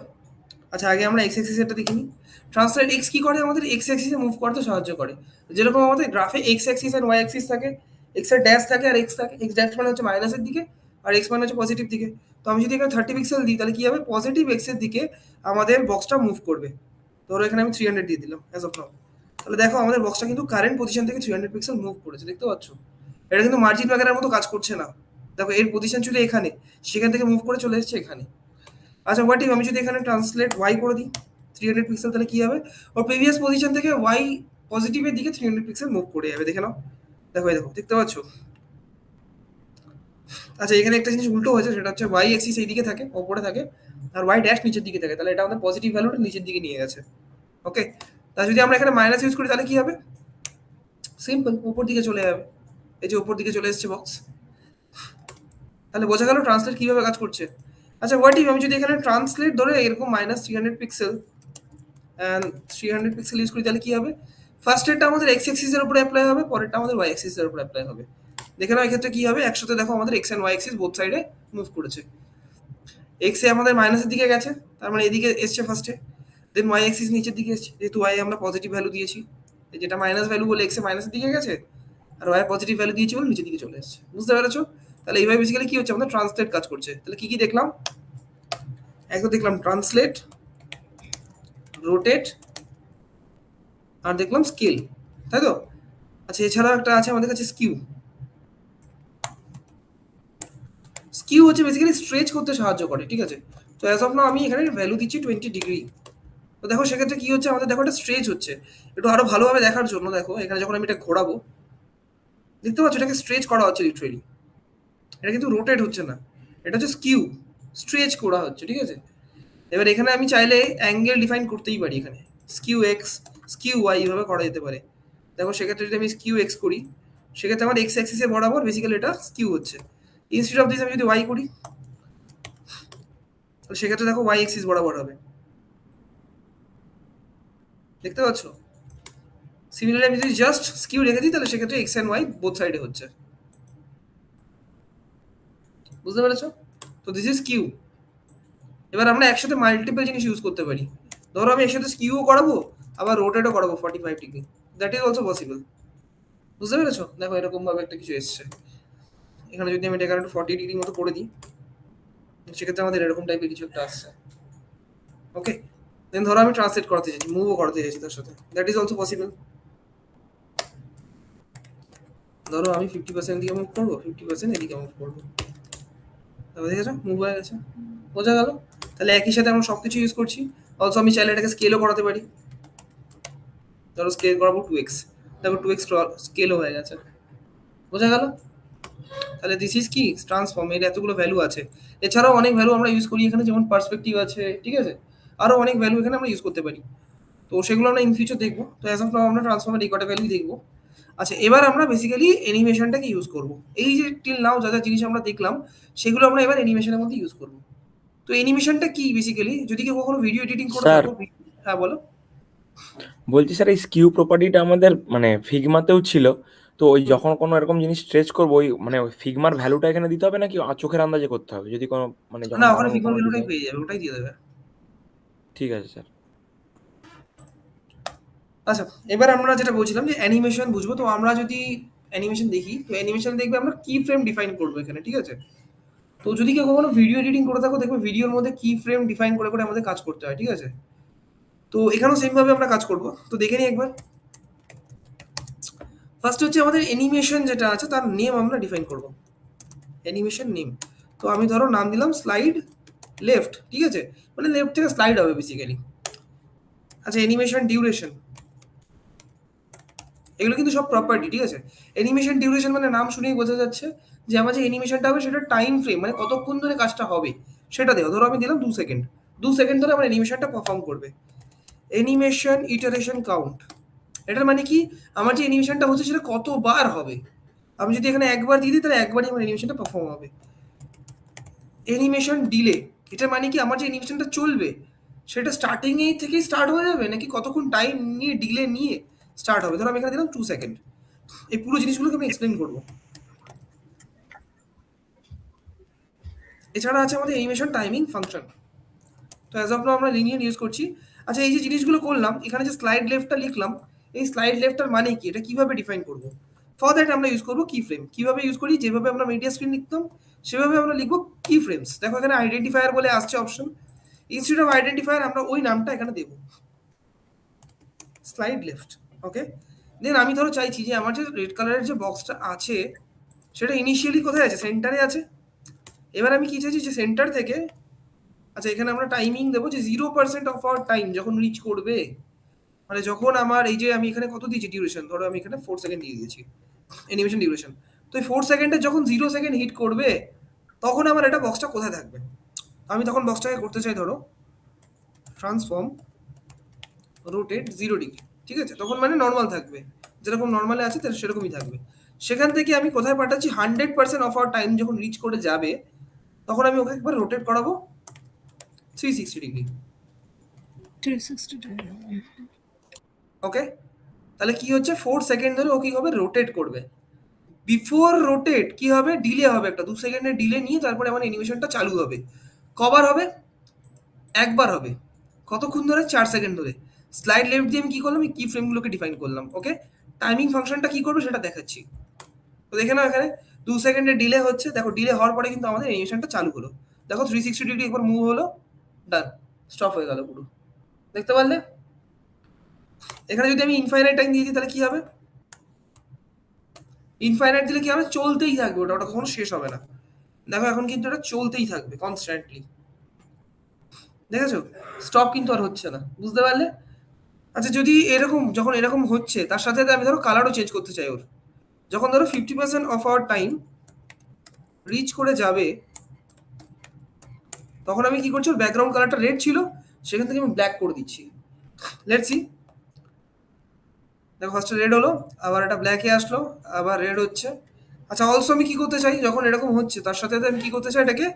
আচ্ছা আগে আমরা এক্স অ্যাক্সিস এটা দেখিনি। ট্রান্সলেট এক্স কি করে? আমাদের এক্স অ্যাক্সিসে মুভ করতে সাহায্য করে। যেরকম আমাদের গ্রাফে এক্স অ্যাক্সিস আর ওয়াই অ্যাক্সিস থাকে, এক্স এর ড্যাশ থাকে আর এক্স থাকে। এক্স ড্যাশ মানে হচ্ছে মাইনাসের দিকে, আর এক্স মানে হচ্ছে পজিটিভ দিকে। তো আমি যদি এখানে 30 পিক্সেল দিই তাহলে কি হবে, পজিটিভ এক্সের দিকে আমাদের বক্সটা মুভ করবে। ধরো এখানে আমি 300 দিয়ে দিলাম অ্যাজ অফ নাও, তাহলে দেখো আমাদের বক্সটা কিন্তু কারেন্ট পজিশন থেকে 300 পিক্সেল মুভ করেছে, দেখতে পাচ্ছ? এটা কিন্তু মার্জিন ব্যাগারের মতো কাজ করছে না। দেখো এর পজিশন ছিল এখানে, সেখান থেকে মুভ করে চলে এসেছে এখানে। আচ্ছা হোয়াট ইফ আমি যদি এখানে ট্রান্সলেট ওয়াই করে দিই 300 পিক্সেল, তাহলে কি হবে, ওর প্রিভিয়াস পজিশন থেকে ওয়াই পজিটিভের দিকে 300 পিক্সেল মুভ করে যাবে, দেখে নাও। দেখো এই দেখো, দেখতে পাচ্ছ? আচ্ছা এখানে একটা জিনিস উল্টো হয়েছে, সেটা হচ্ছে ওয়াই এক্সিস এই দিকে থাকে, ওপরে থাকে, আর ওয়াই ড্যাশ নিচের দিকে থাকে, তাহলে এটা আমাদের পজিটিভ ভ্যালুটা নিচের দিকে নিয়ে গেছে। ওকে, তা যদি আমরা এখানে মাইনাস ইউজ করি তাহলে কি হবে, সিম্পল উপর দিকে চলে যাবে, এই যে উপর দিকে চলে এসেছে বক্স। তাহলে বোঝা গেল ট্রান্সলেট কিভাবে কাজ করছে। আচ্ছা হোয়াট ইফ আমি যদি এখানে ট্রান্সলেট ধরে এরকম -300 পিক্সেল অ্যান্ড 300 পিক্সেল ইউজ করি, তাহলে কি হবে, ফার্স্ট এরটা আমাদের এক্স অ্যাক্সিসের উপরে অ্যাপ্লাই হবে, পরেরটা আমাদের ওয়াই অ্যাক্সিসের উপরে অ্যাপ্লাই হবে। দেখে নাও এক্ষেত্রে কি হবে, একসাথে দেখো আমাদের X and Y axis both সাইডে মুভ করেছে। এক্স এ আমাদের মাইনাসের দিকে গেছে, তার মানে এদিকে এসছে ফার্স্টে, দেন ওয়াই অ্যাক্সিস নিচের দিকে এসছে, যেহেতু ওয়াই আমরা পজিটিভ ভ্যালু দিয়েছি, যেটা মাইনাস ভ্যালু বলে এক্স এ মাইনাসের দিকে গেছে, আর ওয়াই পজিটিভ ভ্যালু দিয়েছি বলে নিচের দিকে চলে এসছে। বুঝতে পেরেছো? তাহলে এইভাবে বেসিক্যালি কি হচ্ছে, আমাদের ট্রান্সলেট কাজ করছে। তাহলে কি কি দেখলাম, একদম দেখলাম ট্রান্সলেট, রোটেট, আর দেখলাম স্কেল, তাই তো? আচ্ছা এছাড়া একটা আছে আমাদের কাছে স্কিউ। স্কিউ হচ্ছে বেসিক্যালি স্ট্রেচ করতে সাহায্য করে, ঠিক আছে? তো অ্যাজ অফ নাও আমি এখানে ভ্যালু দিচ্ছি 20 ডিগ্রি। তো দেখো সেক্ষেত্রে কি হচ্ছে, আমাদের দেখো একটা স্ট্রেচ হচ্ছে। একটু আরো ভালোভাবে দেখার জন্য দেখো এখানে যখন আমি এটা ঘোরাবো, দেখতে পাচ্ছ এটাকে স্ট্রেচ করা হচ্ছে লিটারেলি, এটা কিন্তু রোটেট হচ্ছে না, এটা হচ্ছে স্কিউ, স্ট্রেচ করা হচ্ছে, ঠিক আছে? এবার এখানে আমি চাইলে অ্যাঙ্গেল ডিফাইন করতেই পারি, এখানে স্কিউ এক্স, স্কিউ ওয়াই এইভাবে করা যেতে পারে। দেখো সেক্ষেত্রে যদি আমি স্কিউ এক্স করি, সেক্ষেত্রে আমার এক্স অ্যাক্সিসের বরাবর বেসিক্যালি এটা স্কিউ হচ্ছে। ইনস্টেড অফ দিস আমি যদি ওয়াই করি, তাহলে সেক্ষেত্রে দেখো ওয়াই অ্যাক্সিস বরাবর হবে, দেখতে পাচ্ছ? সিমিলারলি আমি যদি জাস্ট স্কিউ রেখে দিই, তাহলে সেক্ষেত্রে এক্স অ্যান্ড ওয়াই বোথ সাইডে হচ্ছে। বুঝতে পেরেছো? তো দিস ইজ স্কিউ। এবার আমরা একসাথে মাল্টিপল জিনিস ইউজ করতে পারি। ধরো আমি একসাথে স্কিউও করাবো, আবার রোটেটও করাবো 45 degree, that is also possible. বুঝতে পেরেছো? দেখো এরকম ভাবে একটা কিছু এসছে। এখানে যদি আমি এটা একটু 40 ডিগ্রি মতো করে দিই, সেক্ষেত্রে আমাদের এরকম টাইপের কিছু একটা আসছে। ওকে, দেন ধরো আমি ট্রান্সলেট করতে চাইছি, মুভও করতে চাইছি তার সাথে, দ্যাট ইজ অলসো পসিবল। ধরো আমি 50% দিকে মুভ করবো, 50% এদিকে মুভ করবো, তারপর দেখেছো মুভ হয়ে গেছে। বোঝা গেল? তাহলে একই সাথে আমরা সব কিছু ইউজ করছি। অলসো আমি চাইলে এটাকে স্কেলও করাতে পারি, ধরো স্কেল করাবো 2x, দেখো 2x স্কেলও হয়ে গেছে। বোঝা গেল? তাহলে দিস ইজ কি ট্রান্সফর্ম, এর এতগুলো ভ্যালু আছে। এছাড়াও অনেক ভ্যালু আমরা ইউজ করি এখানে, যেমন পার্সপেক্টিভ আছে, ঠিক আছে? আরও অনেক ভ্যালু এখানে আমরা ইউজ করতে পারি, তো সেগুলো আমরা ইন ফিউচার দেখবো। তো অ্যাজ অফ নাও আমরা ট্রান্সফর্মের এই কটা ভ্যালু দেখবো। আচ্ছা এবার আমরা বেসিক্যালি অ্যানিমেশনটাকে ইউজ করব। এই যে টিল নাও যা যা জিনিস আমরা দেখলাম, সেগুলো আমরা এবার অ্যানিমেশনের মধ্যে ইউজ করব। তো অ্যানিমেশনটা কি বেসিক্যালি, যদি কেউ কখনো ভিডিও এডিটিং করে স্যার, থাকো, হ্যাঁ বলো। বলছি স্যার এই স্কিউ প্রপার্টিটা আমাদের মানে ফিগমাতেও ছিল, তো ওই যখন কোনো এরকম জিনিস স্ট্রেচ করবো, ওই মানে ওই ফিগমার ভ্যালুটা এখানে দিতে হবে নাকি চোখের আন্দাজে করতে হবে, যদি কোনো মানে যখন না, ওখানে বানাবো ফিগার কোনো ভ্যালুটাই ডিজাইন? পেয়ে যাবে, ওটাই দিয়ে দেবে। ঠিক আছে স্যার। আচ্ছা এবার আমরা যেটা বলছিলাম যে অ্যানিমেশন বুঝবো, তো আমরা যদি অ্যানিমেশন দেখি, তো অ্যানিমেশন দেখবে আমরা কি ফ্রেম ডিফাইন করবো এখানে, ঠিক আছে? তো যদি কেউ কখনো ভিডিও এডিটিং করে থাকো, দেখবে ভিডিওর মধ্যে কি ফ্রেম ডিফাইন করে করে আমাদের কাজ করতে হয়, ঠিক আছে? তো এখানেও সেম ভাবে আমরা কাজ করব। তো দেখে নিই একবার। ফার্স্ট হচ্ছে আমাদের অ্যানিমেশন যেটা আছে তার নেম আমরা ডিফাইন করব, অ্যানিমেশন নেম। তো আমি ধরো নাম দিলাম স্লাইড লেফট, ঠিক আছে? মানে লেফট থেকে স্লাইড হবে বেসিক্যালি। আচ্ছা অ্যানিমেশন ডিউরেশন, এগুলো কিন্তু সব প্রপার্টি, ঠিক আছে? অ্যানিমেশন ডিউরেশন মানে নাম শুনেই বোঝা যাচ্ছে যে আমার যে অ্যানিমেশনটা হবে সেটা টাইম ফ্রেম, মানে কতক্ষণ ধরে কাজটা হবে সেটা দেওয়া। ধরো আমি দিলাম 2 সেকেন্ড, 2 সেকেন্ড ধরে আমার অ্যানিমেশনটা পারফর্ম করবে। অ্যানিমেশন ইটারেশন কাউন্ট, এটার মানে কি আমার যে অ্যানিমেশনটা হচ্ছে সেটা কতবার হবে। আমি যদি এখানে একবার দিয়ে দিই, তাহলে একবারই আমার অ্যানিমেশনটা পারফর্ম হবে। অ্যানিমেশন ডিলে, এটার মানে কি আমার যে অ্যানিমেশনটা চলবে সেটা স্টার্টিংয়েই থেকেই স্টার্ট হয়ে যাবে, নাকি কতক্ষণ টাইম নিয়ে ডিলে নিয়ে স্টার্ট হবে। ধরো আমি এখানে দিলাম 2 সেকেন্ড। এই পুরো জিনিসগুলোকে আমি এক্সপ্লেন করবো। এছাড়া আছে আমাদের অ্যানিমেশন টাইমিং ফাংশন। তো অ্যাজ অফ নাও আমরা লিনিয়ার ইউজ করছি। আচ্ছা এই যে জিনিসগুলো করলাম, এখানে যে স্লাইড লেফটটা লিখলাম, এই স্লাইড লেফটটার মানে কি, এটা কিভাবে ডিফাইন করব? ফর দ্যাট আমরা ইউজ করবো কি ফ্রেম। কিভাবে ইউজ করি, যেভাবে আমরা মিডিয়া স্ক্রিন লিখতাম সেভাবে আমরা লিখবো কি ফ্রেমস। দেখো এখানে আইডেন্টিফায়ার বলে আসছে অপশন, ইনস্টেড অফ আইডেন্টিফায়ার আমরা ওই নামটা এখানে দেবো, স্লাইড লেফট। ওকে, দেন আমি ধরো চাইছি যে আমার যে রেড কালারের যে বক্সটা আছে সেটা ইনিশিয়ালি কোথায় আছে, সেন্টারে আছে। এবার আমি কি চাইছি যে সেন্টার থেকে, আচ্ছা এখানে আমরা টাইমিং দেবো যে 0% অফ আওয়ার টাইম যখন রিচ করবে, মানে যখন আমার এই যে আমি এখানে কত দিয়েছি ডিউরেশন, ধরো আমি এখানে 4 সেকেন্ড দিয়ে দিয়েছি অ্যানিমেশন ডিউরেশন, তো এই 4 সেকেন্ডে যখন 0 সেকেন্ড হিট করবে তখন আমার এটা বক্সটা কোথায় থাকবে। আমি তখন বক্সটাকে করতে চাই ধরো ট্রান্সফর্ম রোটেট 0 ডিগ্রি, ঠিক আছে, তখন মানে নর্মাল থাকবে, যেরকম নর্মালে আছে তাহলে সেরকমই থাকবে। সেখান থেকে আমি কোথায় পাঠাচ্ছি, 100% অফ আওয়ার টাইম যখন রিচ করে যাবে তখন আমি ওকে একবার রোটেট করাবো 360 ডিগ্রি। 360 degree. ওকে, তাহলে কি হচ্ছে 4 সেকেন্ড ধরে ও কি হবে রোটেট করবে। বিফোর রোটেট কি হবে, ডিলে হবে, একটা 2 সেকেন্ডের ডিলে নিয়ে তারপরে আমার অ্যানিমেশনটা চালু হবে। কবার হবে, একবার হবে। কতক্ষণ ধরে, 4 সেকেন্ড ধরে। স্লাইড লেফট দিয়ে আমি কি করলাম, এই কি ফ্রেমগুলোকে ডিফাইন করলাম। ওকে, টাইমিং ফাংশনটা কি করবে সেটা দেখাচ্ছি। তো দেখে নাও এখানে 2 সেকেন্ডের ডিলে হচ্ছে, দেখো ডিলে হওয়ার পরে কিন্তু আমাদের অ্যানিমেশনটা চালু হলো। দেখো 360 ডিগ্রি একবার মুভ হলো, ডান, স্টপ হয়ে গেল পুরো, দেখতে পারলে। এখানে যদি আমি ইনফাইনাইট টাইম দিয়ে দিই তাহলে কি হবে, ইনফাইনাইট দিলে কি হবে, চলতেই থাকবে ওটা, ওটা কখনো শেষ হবে না। দেখো এখন কিন্তু এটা চলতেই থাকবে কনস্ট্যান্টলি, দেখেছো, স্টপ কিন্তু আর হচ্ছে না, বুঝতে পারলে। আচ্ছা যদি এরকম, যখন এরকম হচ্ছে তার সাথে সাথে আমি ধরো কালারও চেঞ্জ করতে চাই ওর, যখন ধরো 50% অফ আওয়ার টাইম রিচ করে যাবে তখন আমি কি করছি, ওর ব্যাকগ্রাউন্ড কালারটা রেড ছিল সেখান থেকে আমি ব্ল্যাক করে দিচ্ছি। লেটস সি, দেখো ফার্স্টে রেড হলো, আবার এটা ব্ল্যাকে আসলো, আবার রেড হচ্ছে। আচ্ছা অলসো আমি কি করতে চাই, যখন এরকম হচ্ছে তার সাথে সাথে আমি কি করতে চাই, এটাকে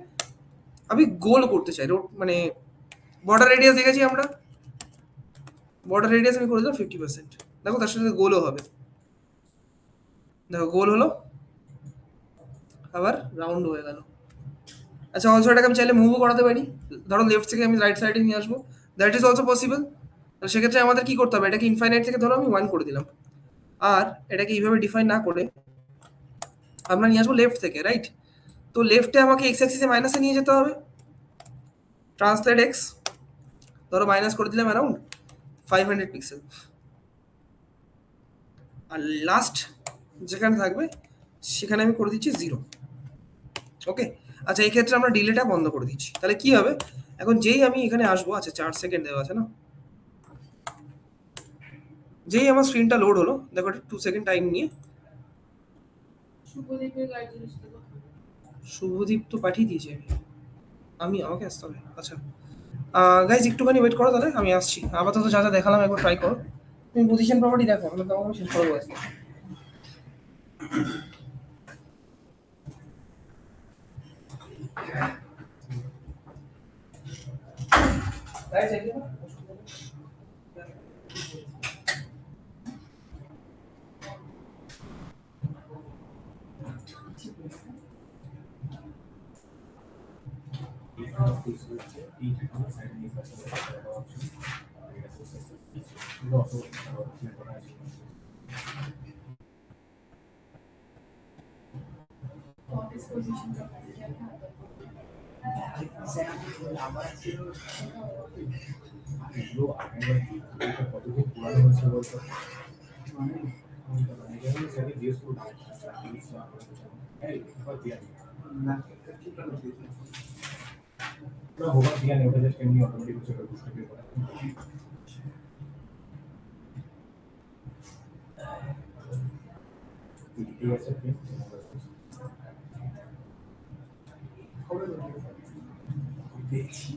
আমি গোল করতে চাই, মানে বর্ডার রেডিয়াস দেখেছি আমরা, বর্ডার রেডিয়াস আমি করে দিলাম 50%। দেখো তার সাথে গোলও হবে, দেখো গোল হলো, আবার রাউন্ড হয়ে গেল। আচ্ছা অলসো এটাকে আমি চাইলে মুভও করাতে পারি, ধরো লেফট থেকে আমি রাইট সাইডে নিয়ে আসবো, দ্যাট ইজ অলসো পসিবল। তাহলে সেক্ষেত্রে আমাদের কি করতে হবে, এটাকে ইনফাইনাইট থেকে ধরো আমি 1 করে দিলাম, আর এটাকে এইভাবে ডিফাইন না করে আমরা নিয়ে আসবো লেফট থেকে, রাইট। তো লেফটে আমাকে এক্স অ্যাক্সিসে মাইনাসে নিয়ে যেতে হবে, ট্রান্সলেট এক্স, ধরো মাইনাস করে দিলাম অ্যারাউন্ড 500 পিক্সেল, আর লাস্ট যেখানে থাকবে সেখানে আমি করে দিচ্ছি 0। ওকে, আচ্ছা এই ক্ষেত্রে আমরা ডিলেটা বন্ধ করে দিচ্ছি, তাহলে কি হবে, এখন যেই আমি এখানে আসবো, আচ্ছা 4 সেকেন্ড দেওয়া আছে না, যেই আমার স্ক্রিনটা লোড হলো, দেখো এটা 2 সেকেন্ড টাইম নিয়ে, শুভদীপের গাড়ি জিনিসটা তো শুভদীপ তো পাঠিয়ে দিয়েছি আমি আমাকে আসতে হবে। আচ্ছা গাইজ একটুখানি ওয়েট করো, তাহলে আমি আসছি। আপাতত যা যা দেখালাম একবার ট্রাই করো, তুমি পজিশন প্রপার্টি দেখো, আমরা তো আমাকে শেষ করবো আজকে। Guys, একটু- what is position property क्या था এগুলো আগের কতদিন পুরানো হচ্ছে বলতো, সেটা জিজ্ঞেস করবো, होगा दिया नहीं, ওটা জাস্ট এমনি অটোমেটিক হচ্ছে, ওটা বুঝতে পেরে ঠিক আছে। দেখছি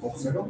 বক্সেরও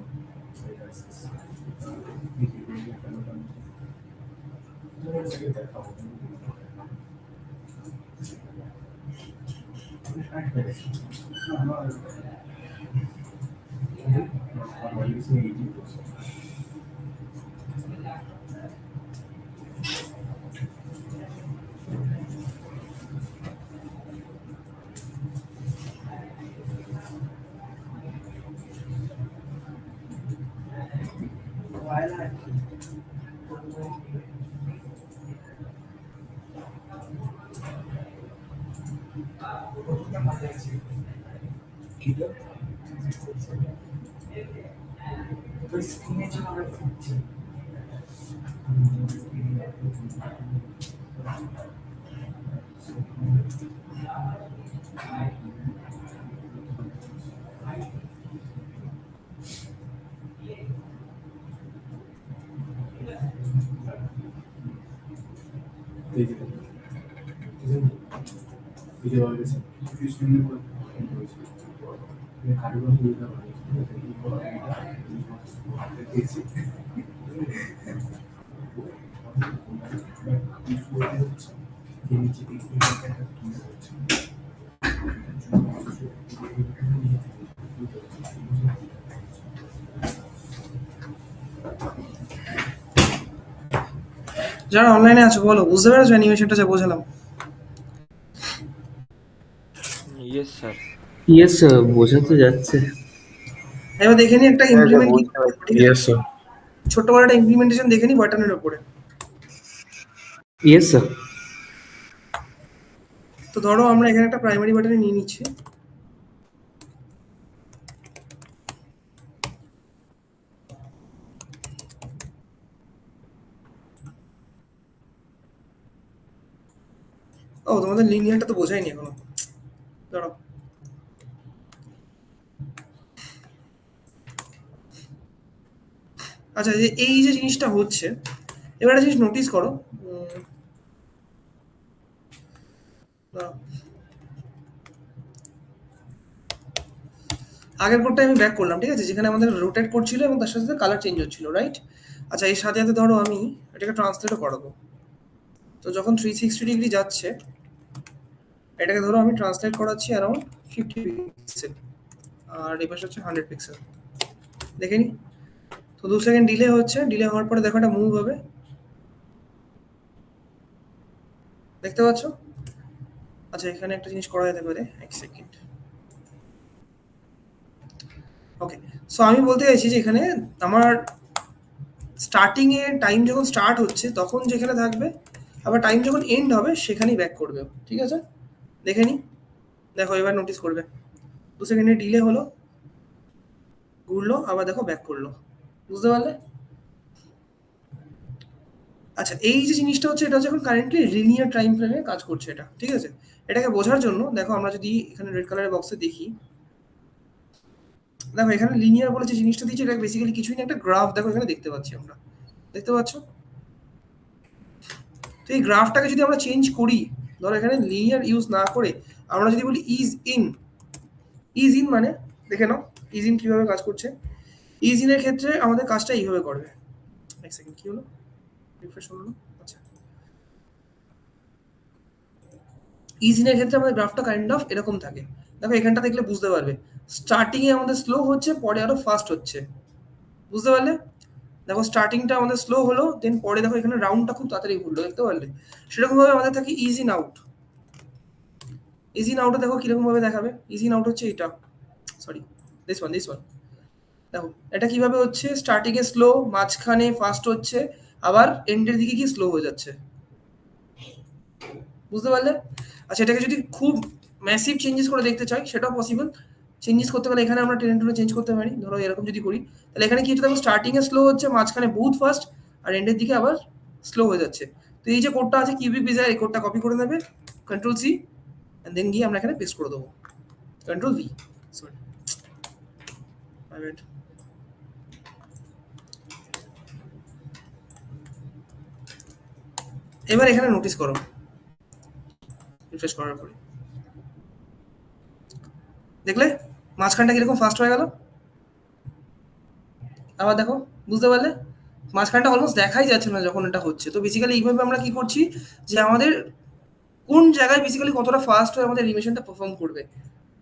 যারা অনলাইনে আছো বলো, বুঝতে পেরেছো অ্যানিমেশনটা যা বোঝালাম? Yes sir. ইয়েস বোঝা তো যাচ্ছে। এবার দেখে নি একটা ইমপ্লিমেন্ট কি করতে হবে, ঠিক আছে? Yes sir. ছোট্ট করে একটা ইমপ্লিমেন্টেশন দেখে নি বাটনের উপরে। Yes sir. তো ধরো আমরা এখানে একটা প্রাইমারি বাটনে নিয়ে নিচ্ছি। ও তোমাদের লিনিয়ারটা তো বোঝায়নি এখনো, দাঁড়াও। আচ্ছা, যে এই যে জিনিসটা হচ্ছে, এবার একটা জিনিস নোটিস করো। দাঁড়াও। আগের কোডটা আমি ব্যাক করলাম, ঠিক আছে, যেখানে আমাদের রোটেট করছিল এবং তার সাথে কালার চেঞ্জ হচ্ছিল, রাইট? আচ্ছা, এর সাথে সাথে ধরো আমি এটাকে ট্রান্সলেটও করাবো। তো যখন 360 ডিগ্রি যাচ্ছে, এটাকে ধরো আমি ট্রান্সলেট করাচ্ছি অ্যারাউন্ড 50 পিক্সেল, আর এই পাশে হচ্ছে 100 পিক্সেল। দেখে নি? তো 2 সেকেন্ড ডিলে হচ্ছে, ডিলে হওয়ার পরে দেখো এটা মুভ হবে, দেখতে পাচ্ছ? আচ্ছা, এখানে একটা জিনিস করা যেতে পারে, এক সেকেন্ড। ওকে, সো আমি বলতে চাইছি যে এখানে আমার স্টার্টিং এ টাইম যখন স্টার্ট হচ্ছে তখন যেখানে থাকবে, আবার টাইম যখন এন্ড হবে সেখানেই ব্যাক করবে, ঠিক আছে? দেখে নি? দেখো এবার নোটিস করবে 2 সেকেন্ডের ডিলে হলো, ঘুরলো, আবার দেখো ব্যাক করলো, বুঝতে পারলে? আচ্ছা, এই যে জিনিসটা হচ্ছে, এটা হচ্ছে এখন কারেন্টলি লিনিয়ার টাইম ফ্রেমে কাজ করছে এটা, ঠিক আছে? এটাকে বোঝার জন্য দেখো আমরা যদি এখানে রেড কালারের বক্সে দেখি, দেখো এখানে লিনিয়ার বলে যে জিনিসটা দিয়েছে, এটা বেসিক্যালি কিছুই না, একটা গ্রাফ দেখো এখানে দেখতে পাচ্ছি আমরা, দেখতে পাচ্ছ? তো এই গ্রাফটাকে যদি আমরা চেঞ্জ করি, ধরো এখানে লিনিয়ার ইউজ না করে আমরা যদি বলি ইজ ইন মানে দেখে নাও ইজ ইন কিভাবে কাজ করছে। ইজ ইনের ক্ষেত্রে আমাদের কাজটা এইভাবে করবে। এক সেকেন্ড, কি হলো? রিফ্রেশ হলো না? আচ্ছা, ইজ ইনের ক্ষেত্রে আমাদের গ্রাফটা কাইন্ড অফ এরকম থাকে। দেখো এখানটা দেখলে বুঝতে পারবে, স্টার্টিং এ আমাদের স্লো হচ্ছে, পরে আরো ফাস্ট হচ্ছে, বুঝতে পারলে? দেখো স্টার্টিংটা আমাদের স্লো হলো, দেন পরে দেখো এখানে রাউন্ডটা খুব তাড়াতাড়ি ঘুরলো, দেখতে পারলে? সেরকম ভাবে আমাদের থাকে ease in out. Ease in আউটে দেখো কিরকম ভাবে দেখাবে। ইজ ইন আউট হচ্ছে এটা, সরি, দিস ওয়ান দেখো এটা কিভাবে হচ্ছে, স্টার্টিং এ স্লো, মাঝখানে ফাস্ট হচ্ছে, আবার এন্ডের দিকে গিয়ে স্লো হয়ে যাচ্ছে, বুঝতে পারলে? আচ্ছা, এটাকে যদি খুব ম্যাসিভ চেঞ্জেস করে দেখতে চাই সেটাও পসিবল। চেঞ্জেস করতে পারলে এখানে আমরা টেনে চেঞ্জ করতে পারি, ধরো এরকম যদি করি, তাহলে এখানে কি হচ্ছে, দেখো স্টার্টিং এ স্লো হচ্ছে, মাঝখানে বহুত ফাস্ট, আর এন্ডের দিকে আবার স্লো হয়ে যাচ্ছে। তো এই যে কোডটা আছে কিউবিক ডিজাইন, এই কোডটা কপি করে নেবে, কন্ট্রোল সি, এন্ড দেন গিয়ে আমরা এখানে পেস্ট করে দেবো, control V, sorry my bad. এবার এখানে নোটিস করো, রিফ্রেশ করার পরে দেখলে মাঝখানটা কিরকম ফাস্ট হয়ে গেল, আবার দেখো, বুঝতে পারলে? মাঝখানটা অলমোস্ট দেখাই যাচ্ছে না যখন এটা হচ্ছে। তো বেসিক্যালি এইভাবে আমরা কি করছি, যে আমাদের কোন জায়গায় বেসিক্যালি কতটা ফাস্ট হয়ে আমাদের অ্যানিমেশনটা পারফর্ম করবে,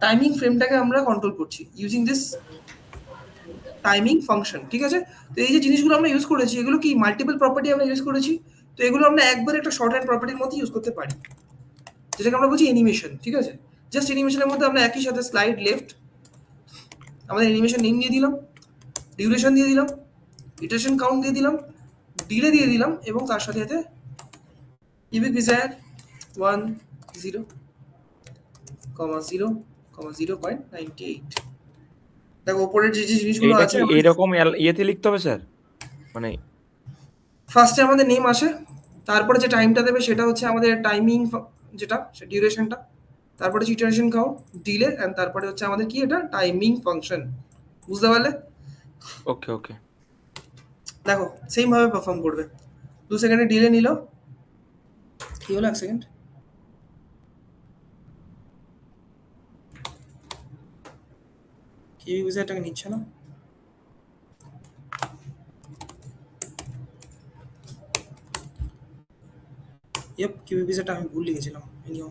টাইমিং ফ্রেমটাকে আমরা কন্ট্রোল করছি ইউজিং দিস টাইমিং ফাংশন, ঠিক আছে? তো এই যে জিনিসগুলো আমরা ইউজ করেছি এগুলো কি মাল্টিপল প্রপার্টি আমরা ইউজ করেছি, তো এগুলো আমরা একবার একটা শর্ট হ্যান্ড প্রপার্টির মধ্যে ইউজ করতে পারি যেটাকে আমরা বলছি অ্যানিমেশন, ঠিক আছে? জাস্ট অ্যানিমেশনের মধ্যে আমরা একই সাথে স্লাইড লেফট, আমাদের অ্যানিমেশন নেম দিয়ে দিলাম, ডিউরেশন দিয়ে দিলাম, ইটারেশন কাউন্ট দিয়ে দিলাম, ডিলে দিয়ে দিলাম, এবং তার সাথে সাথে ইউবিক ডিজায়ার 1 0 0 0.98। দেখো উপরের যে যে জিনিসগুলো এইটা আছে কি এরকম ইয়েতে লিখতে হবে স্যার, মানে ফার্স্টে আমাদের নেম আসে, তারপরে যে টাইমটা দেবে সেটা হচ্ছে আমাদের টাইমিং, যেটা ডিউরেশনটা, তারপরে হচ্ছে ইটারেশন কাউন্ট, ডিলে, এন্ড তারপরে হচ্ছে আমাদের কি এটা টাইমিং ফাংশন, বুঝতে পারলে? ওকে ওকে। দেখো সেম ভাবে পারফর্ম করবে। 2 সেকেন্ডে ডিলে নিল, কি হলো 1 সেকেন্ড, কি ইউজারটাকে নিচ্ছে না, ইয়েপ কিউবি ভিসাটা আমি ভুল লিখেছিলাম, এনিও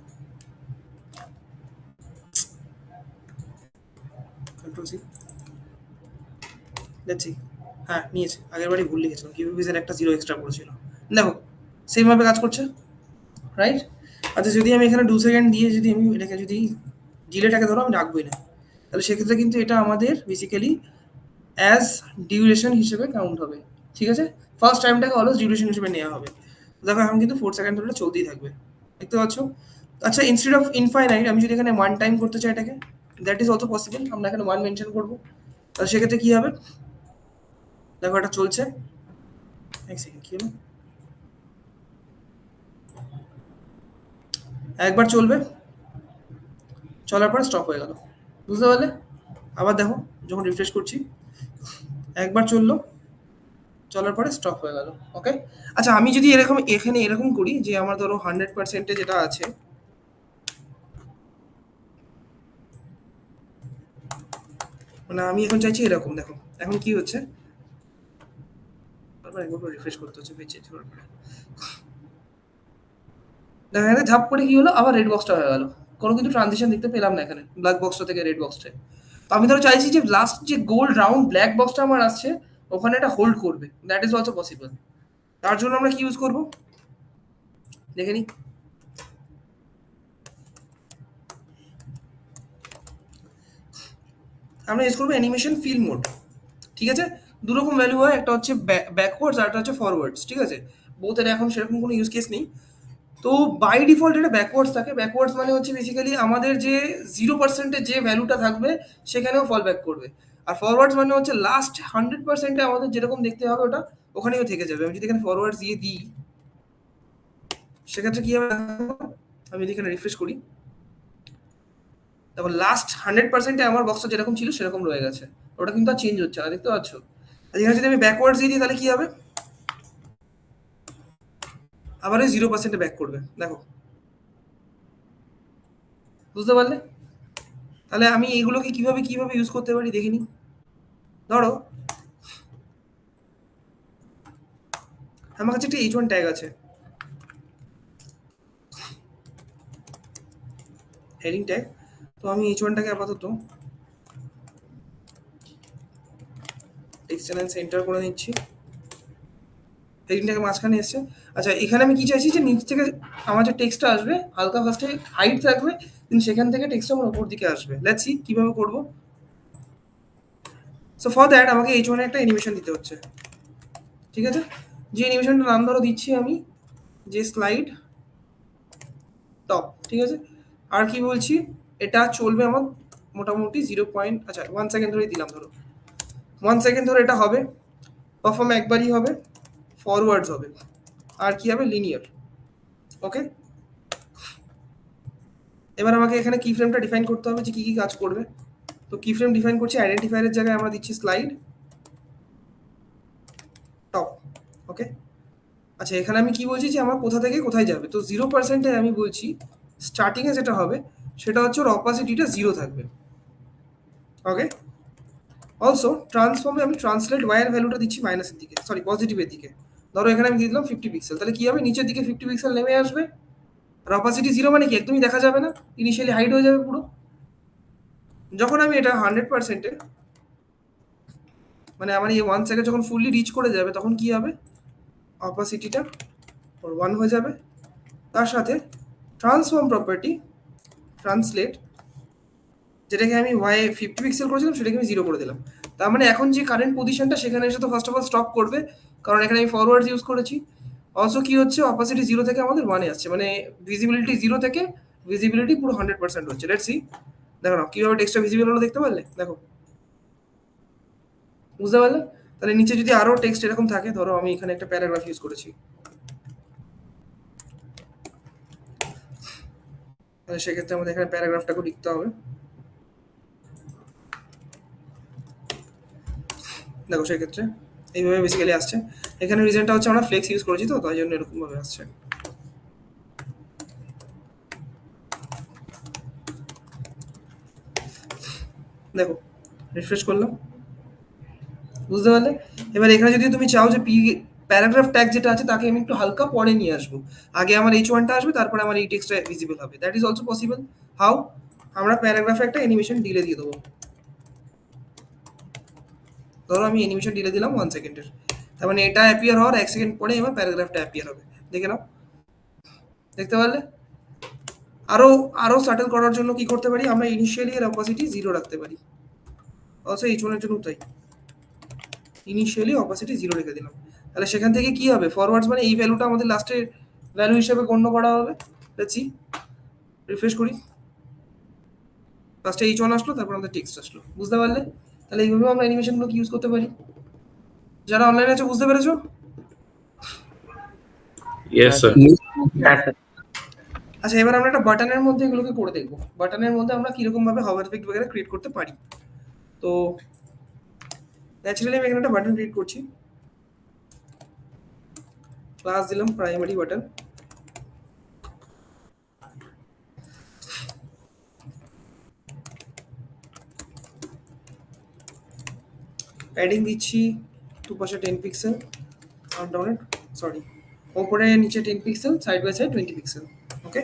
কন্ট্রোল সি, লেটস সি, হ্যাঁ নিয়েছে, আগের বারই ভুল লিখেছিলাম, কিউবি ভিসার একটা 0 এক্সট্রা পড়েছিল। দেখো সেম ভাবে কাজ করছে, রাইট? আচ্ছা যদি আমি এখানে 2 সেকেন্ড দিয়ে যদি আমি এটাকে যদি ডিলেটাকে ধরো আমি রাখবোই না, তাহলে সেক্ষেত্রে কিন্তু এটা আমাদের বেসিক্যালি অ্যাজ ডিউরেশন হিসেবে কাউন্ট হবে, ঠিক আছে? ফার্স্ট টাইমটাকে অলওয়েজ ডিউরেশন হিসেবে নেওয়া হবে। দেখো এখন কিন্তু 4 সেকেন্ড ধরে চলতেই থাকবে, দেখতে পাচ্ছ? আচ্ছা ইনস্টেড অফ ইনফাইনাইট আমি যদি এখানে 1 টাইম করতে চাই এটাকে, দ্যাট ইজ অলসো পসিবল, আমরা এখানে 1 মেনশন করব, তাহলে সেক্ষেত্রে কি হবে, দেখো এটা চলছে, এক সেকেন্ড কি হলো, একবার চলবে, চলার পরে স্টপ হয়ে গেল, বুঝতে পারলে? আবার দেখো যখন রিফ্রেশ করছি একবার চললো, চলার পরে স্টপ হয়ে গেল, ওকে? আচ্ছা আমি যদি এরকম এখানে এরকম করি যে আমার ধরো 100% যেটা আছে, মানে আমি এখন চাইছি এরকম, দেখো এখন কি হচ্ছে, তারপর একবার রিফ্রেশ করতে হচ্ছে পেজ চেঞ্জ করার পরে, দেখা গেছে ঝাপ করে কি হলো, আবার রেড বক্সটা হয়ে গেল, কোনো কিন্তু ট্রানজিশন দেখতে পেলাম না এখানে ব্ল্যাক বক্সটা থেকে রেড বক্সটা। তো আমি ধরো চাইছি যে লাস্ট যে গোল্ড রাউন্ড ব্ল্যাক বক্সটা আমার আসছে ওখানে এটা হোল্ড করবে, দ্যাট ইজ অলসো পসিবল। তার জন্য আমরা কি ইউজ করব দেখে নি, আমরা ইউজ করবো অ্যানিমেশন ফিল মোড, ঠিক আছে? দুরকম ভ্যালু হয়, একটা হচ্ছে ব্যাকওয়ার্ডস আর একটা হচ্ছে ফরওয়ার্ডস, ঠিক আছে? বোথের এখন সেরকম কোনো ইউজ কেস নেই। তো বাই ডিফল্ট এটা ব্যাকওয়ার্ডস থাকে, ব্যাকওয়ার্ডস মানে হচ্ছে বেসিক্যালি আমাদের যে 0%-এর যে ভ্যালুটা থাকবে সেখানেও ফল ব্যাক করবে, আর ফরওয়ার্ডস মানে হচ্ছে লাস্ট 100%-এ আমাদের যেরকম দেখতে হবে ওটা ওখানেও থেকে যাবে। আমি যদি এখানে ফরওয়ার্ডস দিয়ে দিই সেক্ষেত্রে কি হবে, আমি যদি এখানে রিফ্রেশ করি দেখো লাস্ট 100%-এ আমার বক্সটা যেরকম ছিল সেরকম রয়ে গেছে, ওটা কিন্তু আর চেঞ্জ হচ্ছে না, দেখতে পাচ্ছ? আর এখানে যদি আমি ব্যাকওয়ার্ডস দিয়ে দিই তাহলে কি হবে, আবার ওই 0%-এ ব্যাক করবে, দেখো বুঝতে পারলে? তাহলে আমি এইগুলোকে কিভাবে কিভাবে ইউজ করতে পারি দেখে নিই। ধরো আমার কাছে একটা h1 ট্যাগ আছে, হেডিং ট্যাগ, তো আমি h1টাকে আপাতত টেক্সট এন্ড সেন্টার করে নিচ্ছি, হেডিংটাকে মাঝখানে এসছে। আচ্ছা এখানে আমি কি চাইছি যে নিচ থেকে আমার যে টেক্সটটা আসবে হালকা ফার্স্টে হাইট থাকবে, কিন্তু সেখান থেকে টেক্সটটা আমার উপর দিকে আসবে। লেটস সি কিভাবে করব। সো ফর দ্যাট আমাকে h1 এ একটা অ্যানিমেশন দিতে হচ্ছে, ঠিক আছে? যে অ্যানিমেশনটার নাম ধরো দিচ্ছি আমি যে স্লাইড টপ, ঠিক আছে? আর কি বলছি, এটা চলবে আমার মোটামুটি 0. আচ্ছা 1 সেকেন্ড ধরে দিলাম, ধরো 1 সেকেন্ড ধরে এটা হবে, পারফর্ম একবারই হবে, ফরওয়ার্ডস হবে, আর কি হবে লিনিয়ার, ওকে? এবার আমাকে এখানে কি ফ্রেমটা ডিফাইন করতে হবে যে কি কি কাজ করবে। তো কি ফ্রেম ডিফাইন করছি, আইডেন্টিফায়ারের জায়গায় আমরা দিচ্ছি স্লাইড টপ, ওকে? আচ্ছা এখানে আমি কি বলছি যে আমার কোথা থেকে কোথায় যাবে, তো 0%-এ আমি বলছি স্টার্টিংয়ে যেটা হবে সেটা হচ্ছে ওর অপাসিটিটা 0 থাকবে, ওকে? অলসো ট্রান্সফর্মে আমি ট্রান্সলেট ওয়াইয়ের ভ্যালুটা দিচ্ছি মাইনাসের দিকে, সরি পজিটিভের দিকে। ধরো এখানে আমি দিয়ে দিলাম 50 পিক্সেল, তাহলে কি হবে, নিচের দিকে 50 পিক্সেল নেমে আসবে, আর অপাসিটি 0 মানে কি একদমই দেখা যাবে না, ইনিশিয়ালি হাইড হয়ে যাবে পুরো। যখন আমি এটা 100%-এ মানে আমার এই 1 সেকেন্ড যখন ফুললি রিচ করে যাবে তখন কি হবে, অপাসিটিটা 1 হয়ে যাবে। তার সাথে ট্রান্সফর্ম প্রপার্টি ট্রান্সলেট, যেটাকে আমি ওয়াই 50 পিক্সেল করেছিলাম সেটাকে আমি 0 করে দিলাম। তার মানে এখন যে কারেন্ট পজিশনটা সেখানে এসে তো ফার্স্ট অফ অল স্টপ করবে, কারণ এখানে আমি ফরওয়ার্ড ইউজ করেছি। অলসো কি হচ্ছে, অপাসিটি 0 থেকে আমাদের 1-এ আসছে, মানে ভিজিবিলিটি 0 থেকে ভিজিবিলিটি পুরো 100% হচ্ছে। লেটস সি, দেখো না কিভাবে টেক্সটটা ভিজিবল হলো, দেখতে পারলে? দেখো, বুঝতে পারলে? তাহলে নিচে যদি আরো টেক্সট এরকম থাকে, ধরো আমি এখানে একটা প্যারাগ্রাফ ইউজ করেছি, তাহলে সেক্ষেত্রে আমাদের এখানে প্যারাগ্রাফটাকে লিখতে হবে। দেখো সেক্ষেত্রে এইভাবে বেসিক্যালি আসছে। এখানে রিজনটা হচ্ছে আমরা ফ্লেক্স ইউজ করেছি, তো তাই জন্য এরকম ভাবে আসছে। দেখো রিফ্রেশ করলাম, বুঝতে পারলে? এবার এখানে যদি তুমি চাও যে প্যারাগ্রাফ ট্যাগ যেটা আছে তাকে আমি একটু হালকা পরে নিয়ে আসবো, আগে আমার H1টা আসবে, তারপরে আমার এই টেক্সটটা ভিজিবল হবে। That is also possible. How? আমরা প্যারাগ্রাফে একটা অ্যানিমেশন ডিলে দিয়ে দেবো। ধরো আমি অ্যানিমেশন ডিলে দিলাম 1 সেকেন্ডের, তার মানে এটা অ্যাপিয়ার হওয়ার 1 সেকেন্ড পরে আমার প্যারাগ্রাফটা অ্যাপিয়ার হবে। দেখে নাও, দেখতে পারলে? আরো আরো সাটেল করার জন্য কি করতে পারি, আমরা ইনিশিয়ালি এর অপাসিটি 0 রাখতে পারি। অলসো H1 এর জন্য তাই, ইনিশিয়ালি অপাসিটি 0 রেখে দিলাম। তাহলে সেখান থেকে কি হবে, ফরওয়ার্ডস মানে এই ভ্যালুটা আমাদের লাস্টের ভ্যালু হিসেবে গণ্য করা হবে। লেটস সি, রিফ্রেশ করি, ফার্স্টে H1 আসলো, তারপর আমাদের টেক্সট আসলো। বুঝতে পারলে? তাহলে এইভাবে আমরা অ্যানিমেশনগুলো ইউজ করতে পারি। যারা অনলাইনে আছে বুঝতে পেরেছো? Yes, sir. আচ্ছা, এবার আমরা একটা বাটনের মধ্যে এগুলোকে করে দেখবো। বাটনের মধ্যে আমরা কিরকম ভাবে হভার ইফেক্ট वगैरह ক্রিয়েট করতে পারি। তো ন্যাচারালি আমি এখানে একটা বাটন ক্রিয়েট করছি, ক্লাস দিলাম প্রাইমারি বাটন। প্যাডিং দিচ্ছি দুপাশে 10 পিক্সেল, আপ ডাউনে সরি উপরে নিচে 10 pixel, side by side 20 pixel. Okay,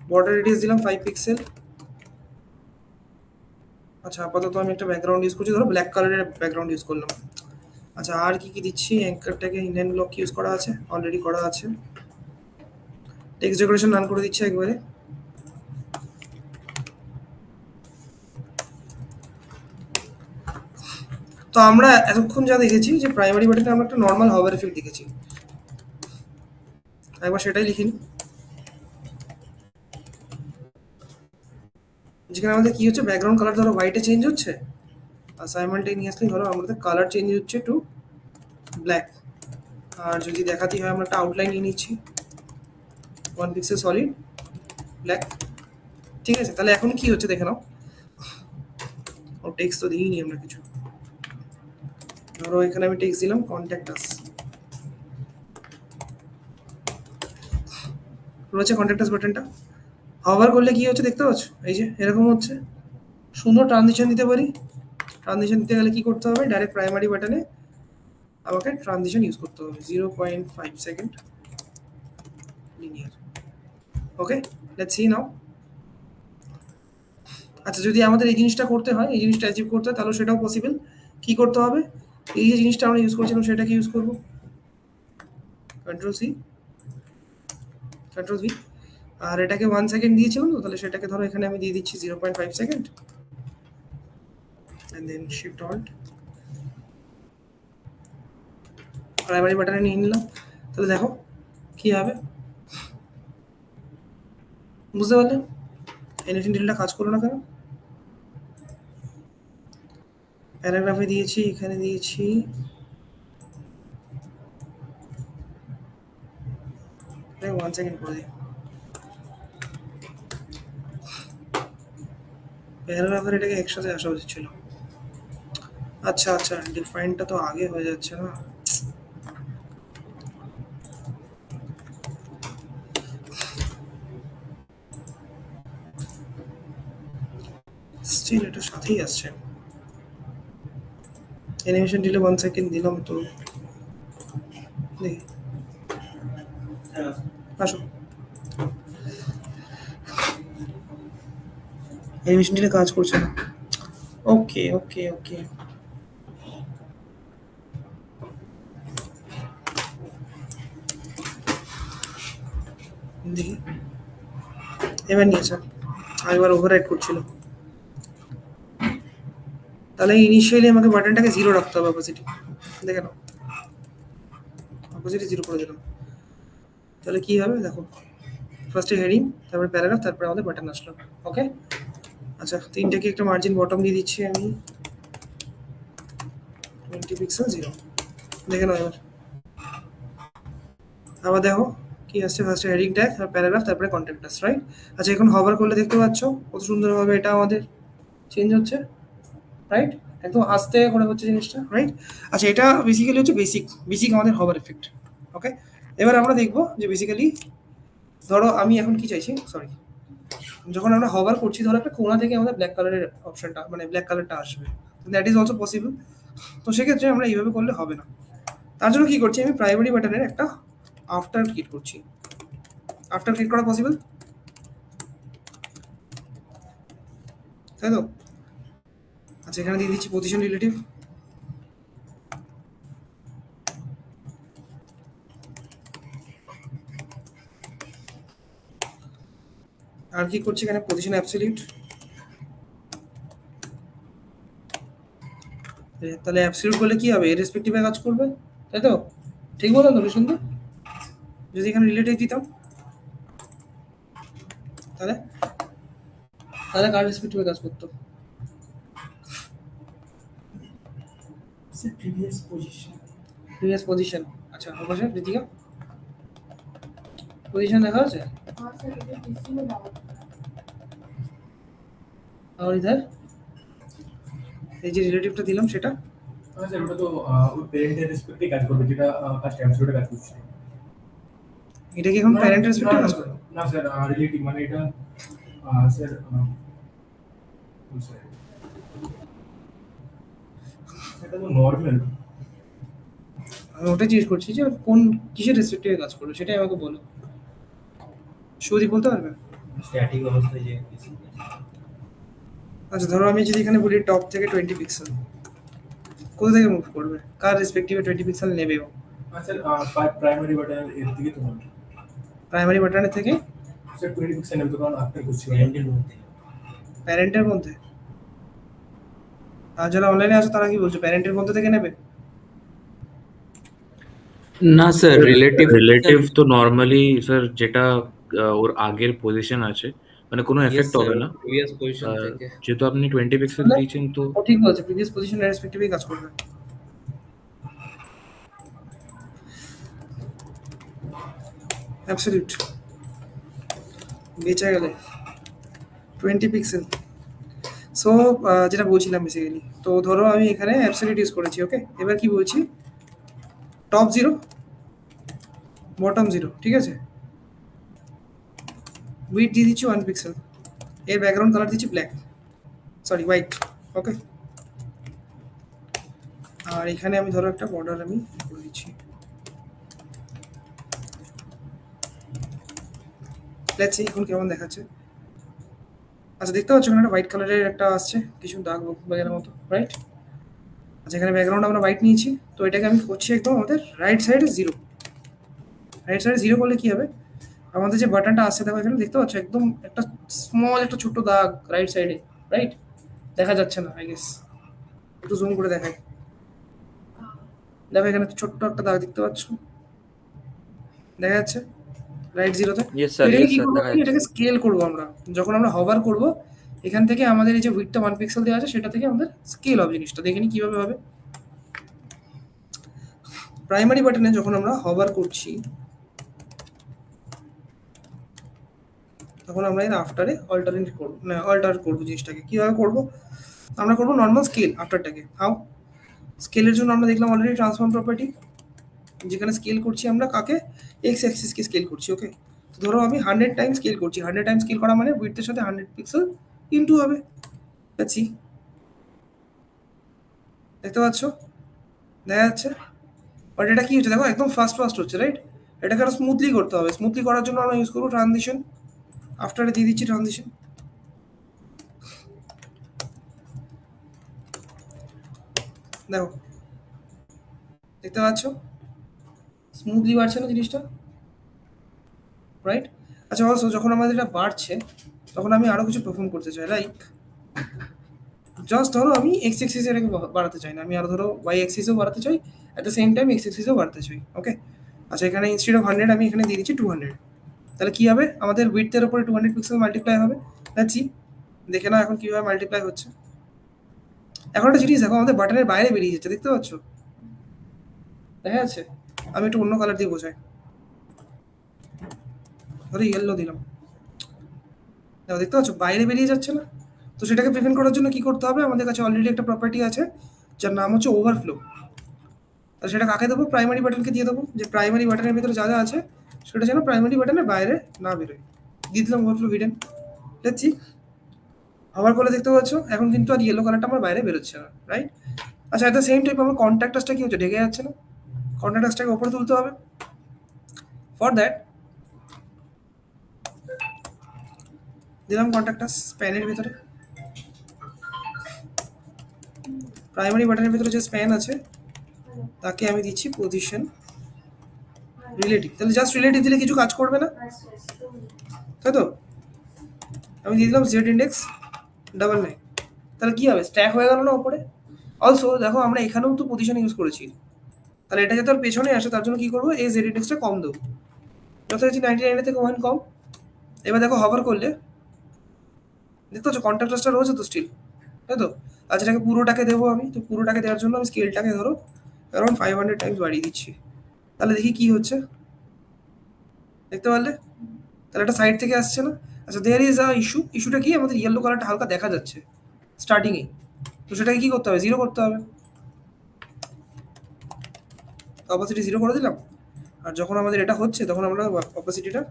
border radius দিলাম 5 পিক্সেল। আচ্ছা, আপাতত আমি একটা ব্যাকগ্রাউন্ড ইউজ করছি, ধরো ব্ল্যাক কালারের ব্যাকগ্রাউন্ড ইউজ করলাম। আচ্ছা, আর কি কি দিচ্ছি, অ্যাঙ্কারটাকে ইনলাইন ব্লক ইউজ করা আছে, অলরেডি করা আছে। টেক্সট ডেকোরেশন রান করে দিচ্ছি একবারে। তো আমরা এতক্ষণ যা দেখেছি যে প্রাইমারি বাটনে আমরা একটা নর্মাল হভার ইফেক্ট দেখেছি, একবার সেটাই লিখিনি। যেখানে আমাদের কি হচ্ছে, ব্যাকগ্রাউন্ড কালার ধরো হোয়াইটে চেঞ্জ হচ্ছে, আর সাইমালটেনিয়াসলি ধরো আমাদের কালার চেঞ্জ হচ্ছে টু ব্ল্যাক। আর যদি দেখাতে হয় আমরা একটা আউটলাইন নিয়ে নিচ্ছি 1 পিক্সেল সলিড ব্ল্যাক। ঠিক আছে, তাহলে এখন কি হচ্ছে দেখে নাও। ও টেক্সট তো দিইনি আমরা কিছু, ধরো এখানে আমি টেক্সট দিলাম কন্ট্যাক্ট আস, রয়েছে কন্ট্যাক্ট আস বাটনটা। হভার করলে কি হচ্ছে দেখতে পাচ্ছ, এই যে এরকম হচ্ছে। সুন্দর ট্রানজিশন দিতে পারি। ট্রানজিশন দিতে গেলে কি করতে হবে, ডাইরেক্ট প্রাইমারি বাটনে আমাকে ট্রানজিশন ইউজ করতে হবে 0.5 second linear. Okay, let's see now. আচ্ছা, যদি আমাদের এই জিনিসটা করতে হয়, এই জিনিসটা অ্যাচিভ করতে হয়, তাহলে সেটাও পসিবল। কি করতে হবে, এই যে জিনিসটা আমরা ইউজ করছিলাম সেটাকে ইউজ করব, কন্ট্রোল সি কন্ট্রোল ভি, আর এটাকে 1 সেকেন্ড দিয়েছিলাম, তো তাহলে সেটাকে ধরো এখানে আমি দিয়ে দিচ্ছি 0.5 second, and then shift alt primary বাটনে নিয়ে নিলাম। তাহলে দেখো কি হবে, বুঝতে পারলে? এনিথিং ডিলটা কাজ করলো না কেন? প্যারাগ্রাফে দিয়েছি, এখানে দিয়েছি, দেখ 1 সেকেন্ড করে দিই। প্যারাগ্রাফের এটাকে একসাথে আসা উচিত ছিল। আচ্ছা আচ্ছা, ডিফাইনটা তো আগে হয়ে যাচ্ছে না। স্টিল এটা সাথেই আসছে। অ্যানিমেশন ডিলে 1 সেকেন্ড দিলাম, তো দেখি আসো, অ্যানিমেশনটা কাজ করছে না। ওকে ওকে ওকে, দেখি এবার নিয়েছে, আরেকবার ওভাররাইড করছিল। তাহলে ইনিশিয়ালি আমাকে বাটনটাকে 0 রাখতে হবে, অপোজিটি দেখে নাও, অপোজিটি 0 করে দিলাম। তাহলে কি হবে দেখো, ফার্স্টে হেডিং, তারপরে প্যারাগ্রাফ, তারপরে আমাদের বাটন আসলো। ওকে, আচ্ছা তিনটাকে একটা মার্জিন বটম দিয়ে দিচ্ছি আমি 20 পিক্সেল 0, দেখে নাও এবার। আবার দেখো কি আসছে, ফার্স্টে হেডিং ট্যাগ, তারপর প্যারাগ্রাফ, তারপরে কন্টেন্ট আস, রাইট? আচ্ছা এখন হভার করলে দেখতে পাচ্ছ কত সুন্দরভাবে এটা আমাদের চেঞ্জ হচ্ছে, রাইট? একদম আস্তে করে হচ্ছে জিনিসটা, রাইট? আচ্ছা এটা বেসিক্যালি হচ্ছে বেসিক আমাদের হভার এফেক্ট। ওকে, এবার আমরা দেখবো যে বেসিক্যালি ধরো আমি এখন কি চাইছি, সরি, যখন আমরা হভার করছি ধরো একটা কোণা থেকে আমাদের ব্ল্যাক কালারের অপশনটা, মানে ব্ল্যাক কালারটা আসবে, দ্যাট ইজ অলসো পসিবল। তো সেক্ষেত্রে আমরা এইভাবে করলে হবে না, তার জন্য কি করছি আমি, প্রাইমারি বাটনের একটা আফটার ক্লিক করছি। আফটার ক্লিক করা পসিবল, তাই তো? আচ্ছা এখানে দিয়ে দিচ্ছি পজিশন রিলেটিভ, আর কি করছি এখানে, পজিশন অ্যাবসলিউট। তাহলে অ্যাবসলিউট করলে কি হবে, রেসপেক্টিভে কাজ করবে, তাই তো? ঠিক বললাম তো সুন্দর? যদি এখানে রিলেটিভ দিতাম তাহলে তাহলে কার রেসপেক্টিভে কাজ করতো? Previous position. Previous position. আচ্ছা অবশ্যই ঋতিকা পজিশন দেখা আছে, हाँ सर मुझे किसी में डाउट আর ইধার এই যে রিলেটিভটা দিলাম সেটা হ্যাঁ স্যার, ওটা তো ওই প্যারেন্টের রেসপেক্টে কাজ করবে, যেটা ফার্স্ট অ্যাবসলিউটে কাজ করছে। এটা কি এখন প্যারেন্ট রেসপেক্টিভ কাজ করে? না স্যার, রিলেটিভ মানে এটা স্যার স্যার এটা তো নর্মাল। আমি ওটা জিজ্ঞেস করছি যে কোন কিসের রেসপেক্টিভে কাজ করবে সেটাই আমাকে বলো, সুদীপ বলতে পারবে? স্ট্যাটিক অবস্থায় যে আচ্ছা ধরো আমি যদি এখানে বলি টপ থেকে 20 পিক্সেল, কোথা থেকে মুভ করবে, কার রেসপেক্টিভে 20 পিক্সেল নেবে ও? স্যার প্রাইমারি বাটন এর দিকে তো নয় প্রাইমারি বাটনের থেকে স্যার, 20 পিক্সেল নেবে তো, কারণ আপনি করছি প্যারেন্টের মধ্যে প্যারেন্টের মধ্যে। আর যারা অনলাইনে আছে তারা কি বলছো, প্যারেন্টের মধ্যে থেকে নেবে? না স্যার, রিলেটিভ তো নর্মালি স্যার যেটা ওর আগের পজিশন আছে, মানে কোনো এফেক্ট হবে না। প্রিভিয়াস পজিশন আর থেকে। যেহেতু আপনি 20 পিক্সেল দিয়েছেন তো ও ঠিক বলছে, প্রিভিয়াস পজিশনের রেসপেক্টিভেই কাজ করবে। অ্যাবসলিউট বেঁচে গেলে 20 পিক্সেল। সো যেটা বলছিলাম বেসিক্যালি, তো ধরো আমি এখানে অ্যাবসলিউট ইউজ করেছি। ওকে, এবার কি বলছি, টপ 0 বটম 0, ঠিক আছে? উইথ দিয়ে দিচ্ছি 1 পিক্সেল, এর ব্যাকগ্রাউন্ড কালার দিচ্ছি ব্ল্যাক, সরি হোয়াইট। ওকে, আর এখানে আমি ধরো একটা বর্ডার আমি করে দিচ্ছি, লেটস সি এখন কেমন দেখাচ্ছে। আচ্ছা দেখতে পাচ্ছ এখানে একটা হোয়াইট কালারের একটা আসছে কিছু দাগ বাগের মতো, রাইট? আচ্ছা এখানে ব্যাকগ্রাউন্ড আমরা হোয়াইট নিয়েছি, তো এটাকে আমি করছি একদম আমাদের রাইট সাইডে 0। রাইট সাইডে 0 করলে কি হবে, আমাদের যে বাটনটা আসছে দেখো এখানে দেখতে পাচ্ছ একদম একটা স্মল একটা ছোট্ট দাগ রাইট সাইডে, রাইট? দেখা যাচ্ছে না আই গেস, একটু জুম করে দেখাই, দেখো এখানে ছোট্ট একটা দাগ দেখতে পাচ্ছ, দেখা যাচ্ছে রাইট 0-তে। ইয়েস তো স্যার, এটাকে ইয়েস কি স্যার, করবো, দেখা যাচ্ছে। এটাকে স্কেল করবো আমরা, যখন আমরা হভার করব এখান থেকে আমাদের এই যে উইডথটা 1 পিক্সেল দেওয়া আছে সেটা থেকে আমাদের স্কেল হবে জিনিসটা, দেখে নি কিভাবে হবে। প্রাইমারি বাটনে যখন আমরা হভার করছি তখন আমরা এর আফটারে অল্টারনেট করবো, না অল্টার করবো জিনিসটাকে। কিভাবে করব, আমরা করবো নর্মাল স্কেল আফটারটাকে। হাউ, স্কেলের জন্য আমরা দেখলাম অলরেডি ট্রান্সফর্ম প্রপার্টি, যেখানে স্কেল করছি আমরা কাকে, এক্স অ্যাক্সিসকে স্কেল করছি। ওকে, তো ধরো আমি 100 টাইম স্কেল করছি, 100 টাইম স্কেল করা মানে উইডথের সাথে 100 পিক্সেল ইনটু হবে, দেখছি দেখতে পাচ্ছ, দেখা যাচ্ছে। বাট এটা কি হচ্ছে দেখো একদম ফাস্ট হচ্ছে, রাইট? এটাকে আরো স্মুথলি করতে হবে। স্মুথলি করার জন্য আমরা ইউজ করবো ট্রানজিশন। আফটারে দিয়ে দিচ্ছি ট্রানজিশন। দেখো, দেখতে পাচ্ছ স্মুথলি বাড়ছে না জিনিসটা, রাইট? আচ্ছা, অলসো যখন আমাদের এটা বাড়ছে তখন আমি আরো কিছু পারফর্ম করতে চাই, লাইক জাস্ট ধরো আমি এক্স এক্সিস এটাকে বাড়াতে চাই না, আমি আরো ধরো ওয়াই এক্সিসও বাড়াতে চাই, at the same time X এক্সিসও বাড়াতে চাই। ওকে, আচ্ছা এখানে ইনস্টেড অফ 100 আমি এখানে দিয়ে দিচ্ছি 200। তাহলে কি হবে, আমাদের উইডথের উপরে 200 পিক্সেল মাল্টিপ্লাই হবে। দেখছি, দেখে না এখন কিভাবে মাল্টিপ্লাই হচ্ছে। এখন একটা জিনিস দেখো, আমাদের বাটনের বাইরে বেরিয়ে যাচ্ছে, দেখতে পাচ্ছ? দেখা যাচ্ছে? আমি একটু অন্য কালার দিয়ে বোঝাই, ধরো ইয়েলো দিলাম, দেখো দেখতে পাচ্ছ বাইরে বেরিয়ে যাচ্ছে না? তো সেটাকে প্রিভেন্ট করার জন্য কি করতে হবে, আমাদের কাছে অলরেডি একটা প্রপার্টি আছে যার নাম হচ্ছে ওভারফ্লো। আর সেটা কাকে দেবো, প্রাইমারি বাটনকে দিয়ে দেবো, যে প্রাইমারি বাটনের ভিতরে যা যা আছে সেটা যেন প্রাইমারি বাটনের বাইরে না বেরোয়। দিয়ে দিলাম ওভারফ্লো হিডেন। দেখছি আবার করে দেখতে পাচ্ছ এখন কিন্তু আর ইয়েলো কালারটা আমার বাইরে বেরোচ্ছে না, রাইট? আচ্ছা, এট দ্য সেম টাইম আমার কন্ট্যাক্টাসটা কি হচ্ছে, ঢেকে যাচ্ছে না? কন্ট্যাক্টাসটাকে উপরে তুলতে হবে। ফর দ্যাট দিলাম কন্ট্যাক্টাস স্প্যানের ভিতরে, প্রাইমারি বাটনের ভিতরে যে স্প্যান আছে তাকে আমি দিচ্ছি পজিশন রিলেটিভ। তাহলে জাস্ট রিলেটিভ দিলে কিছু কাজ করবে না, তাই তো? আমি দিয়ে দিলাম জেড ইন্ডেক্স 99। তাহলে কি হবে, স্ট্যাক হয়ে গেল না ওপরে? অলসো দেখো আমরা এখানেও তো পজিশন ইউজ করেছি, তাহলে এটা যাতে ওর পেছনে আসে তার জন্য কি করবো, এই জেড ইন্ডেক্সটা কম দেবো, যথারীতি 99 থেকে 1 কম। এবার দেখো হভার করলে দেখতে পাচ্ছ কন্ট্রাক্টাসটা রয়েছে তো স্টিল, তাই তো? আচ্ছা, এটাকে পুরোটাকে দেবো আমি, তো পুরোটাকে দেওয়ার জন্য আমি স্কেলটাকে ধরো অ্যারাউন্ড 500 টাইমস বাড়িয়ে দিচ্ছি। তাহলে দেখি কি হচ্ছে, দেখতে পারলে? তাহলে এটা সাইড থেকে আসছে না? আচ্ছা, দেয়ার ইজ আ ইস্যুটা কি, আমাদের ইয়েলো কালারটা হালকা দেখা যাচ্ছে স্টার্টিংয়ে, তো সেটাকে কি করতে হবে, 0 করতে হবে। অপাসিটি 0 করে দিলাম, আর যখন আমাদের এটা হচ্ছে তখন আমরা অপাসিটিটা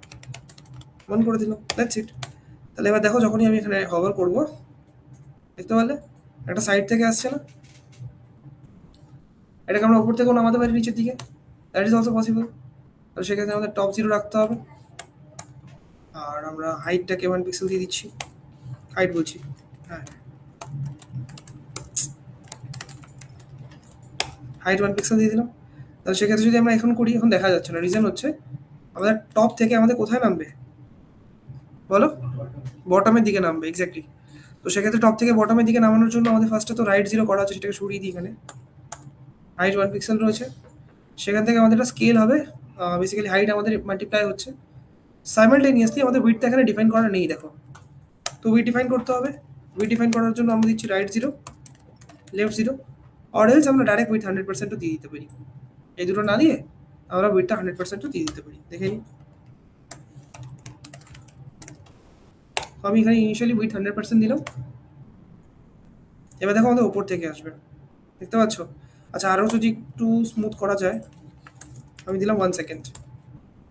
1 করে দিলাম, দ্যাটস ইট। তাহলে এবার দেখো যখনই আমি এখানে হভার করবো, দেখতে পারলে একটা সাইড থেকে আসছে না? এটাকে আমরা উপর থেকে নামাতে পারি নিচের দিকে, দ্যাট ইজ অলসো পসিবল। তাহলে সেক্ষেত্রে আমাদের টপ 0 রাখতে হবে, আর আমরা হাইটটাকে 1 পিক্সেল দিয়ে দিচ্ছি, হাইট বলছি, হ্যাঁ হাইট 1 পিক্সেল দিয়ে দিলাম। তাহলে সেক্ষেত্রে যদি আমরা এখন করি, এখন দেখা যাচ্ছে না, রিজন হচ্ছে আমাদের টপ থেকে আমাদের কোথায় নামবে বলো, বটমের দিকে নামবে, এক্স্যাক্টলি। তো সেক্ষেত্রে টপ থেকে বটমের দিকে নামানোর জন্য আমাদের ফার্স্টে তো রাইট 0 করা আছে, সেটাকে সরিয়ে দিই, এখানে হাইট 1 পিক্সেল রয়েছে, সেখান থেকে আমাদের একটা স্কেল হবে, বেসিক্যালি হাইট আমাদের মাল্টিপ্লাই হচ্ছে, সাইমালটেনিয়াসলি আমাদের উইডথটা এখানে ডিফাইন করা নেই, দেখো। তো উইড ডিফাইন করতে হবে, উইড ডিফাইন করার জন্য আমরা দিচ্ছি রাইট 0 লেফট 0, অর এলস আমরা ডাইরেক্ট উইথ 100%ও দিয়ে দিতে পারি। এই দুটো না দিয়ে আমরা উইডটা 100%ও দিয়ে দিতে পারি, দেখে নিই। তো আমি এখানে ইনিশিয়ালি উইথ 100% দিলাম, এবার দেখো আমাদের ওপর থেকে আসবে, দেখতে পাচ্ছ? আচ্ছা, আরও যদি একটু স্মুথ করা যায়, আমি দিলাম 1 সেকেন্ড,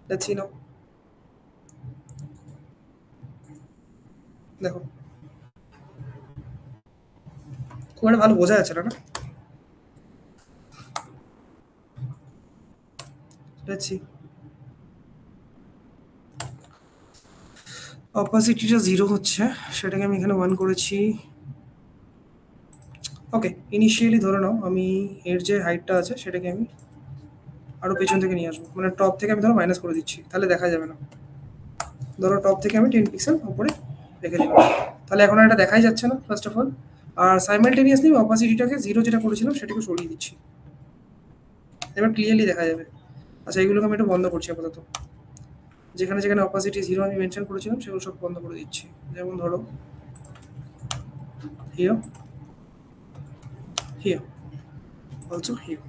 লেটস সি নাও। দেখো খুব একটা ভালো বোঝা যাচ্ছে না, না? লেটস সি, অপাসিটিটা 0 হচ্ছে, সেটাকে আমি এখানে 1 করেছি। ওকে, ইনিশিয়ালি ধরে নাও আমি এর যে হাইটটা আছে সেটাকে আমি আরও পেছন থেকে নিয়ে আসবো, মানে টপ থেকে আমি ধরো মাইনাস করে দিচ্ছি, তাহলে দেখা যাবে না। ধরো টপ থেকে আমি 10 পিক্সেল উপরে রেখে দিলাম, তাহলে এখন আর এটা দেখাই যাচ্ছে না ফার্স্ট অফ অল। আর সাইমালটেনিয়াসলি আমি অপাসিটিটাকে 0 যেটা করেছিলাম সেটাকে সরিয়ে দিচ্ছি, এবার ক্লিয়ারলি দেখা যাবে। আচ্ছা, এইগুলোকে আমি একটু বন্ধ করছি আপাতত, যেখানে যেখানে অপাসিটি 0 আমি মেনশন করেছিলাম সেগুলো সব বন্ধ করে দিচ্ছি, যেমন ধরো হিয়ার, হিয়ার, অলসো হিয়ার।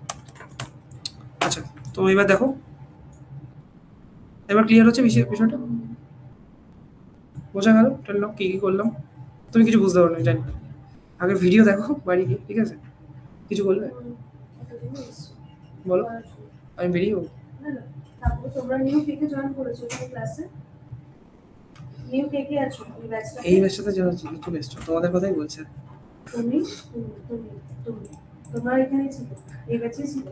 আচ্ছা, তো এবার দেখো, এবার ক্লিয়ার হচ্ছে বিষয়টা, বোঝা গেল টেল নাও কী কী করলাম? তুমি কিছু বুঝতে পারো না জানি, আগে ভিডিও দেখো বাড়ি গিয়ে, ঠিক আছে? কিছু বলবে বলো, আমি বেরিয়ে যাবো। না না, তারপরে তোমরা নিউ কে কে জয়েন করেছো ক্লাসে? নিউ কে কে আছো এই ব্যাচটা? এই ব্যাচটাতে চলে এসছো, তোমাদের কথাই বলছে। তুমি তুমি তুমি তুমি তোমরা এখানে ছিল, এই ব্যাচে ছিল?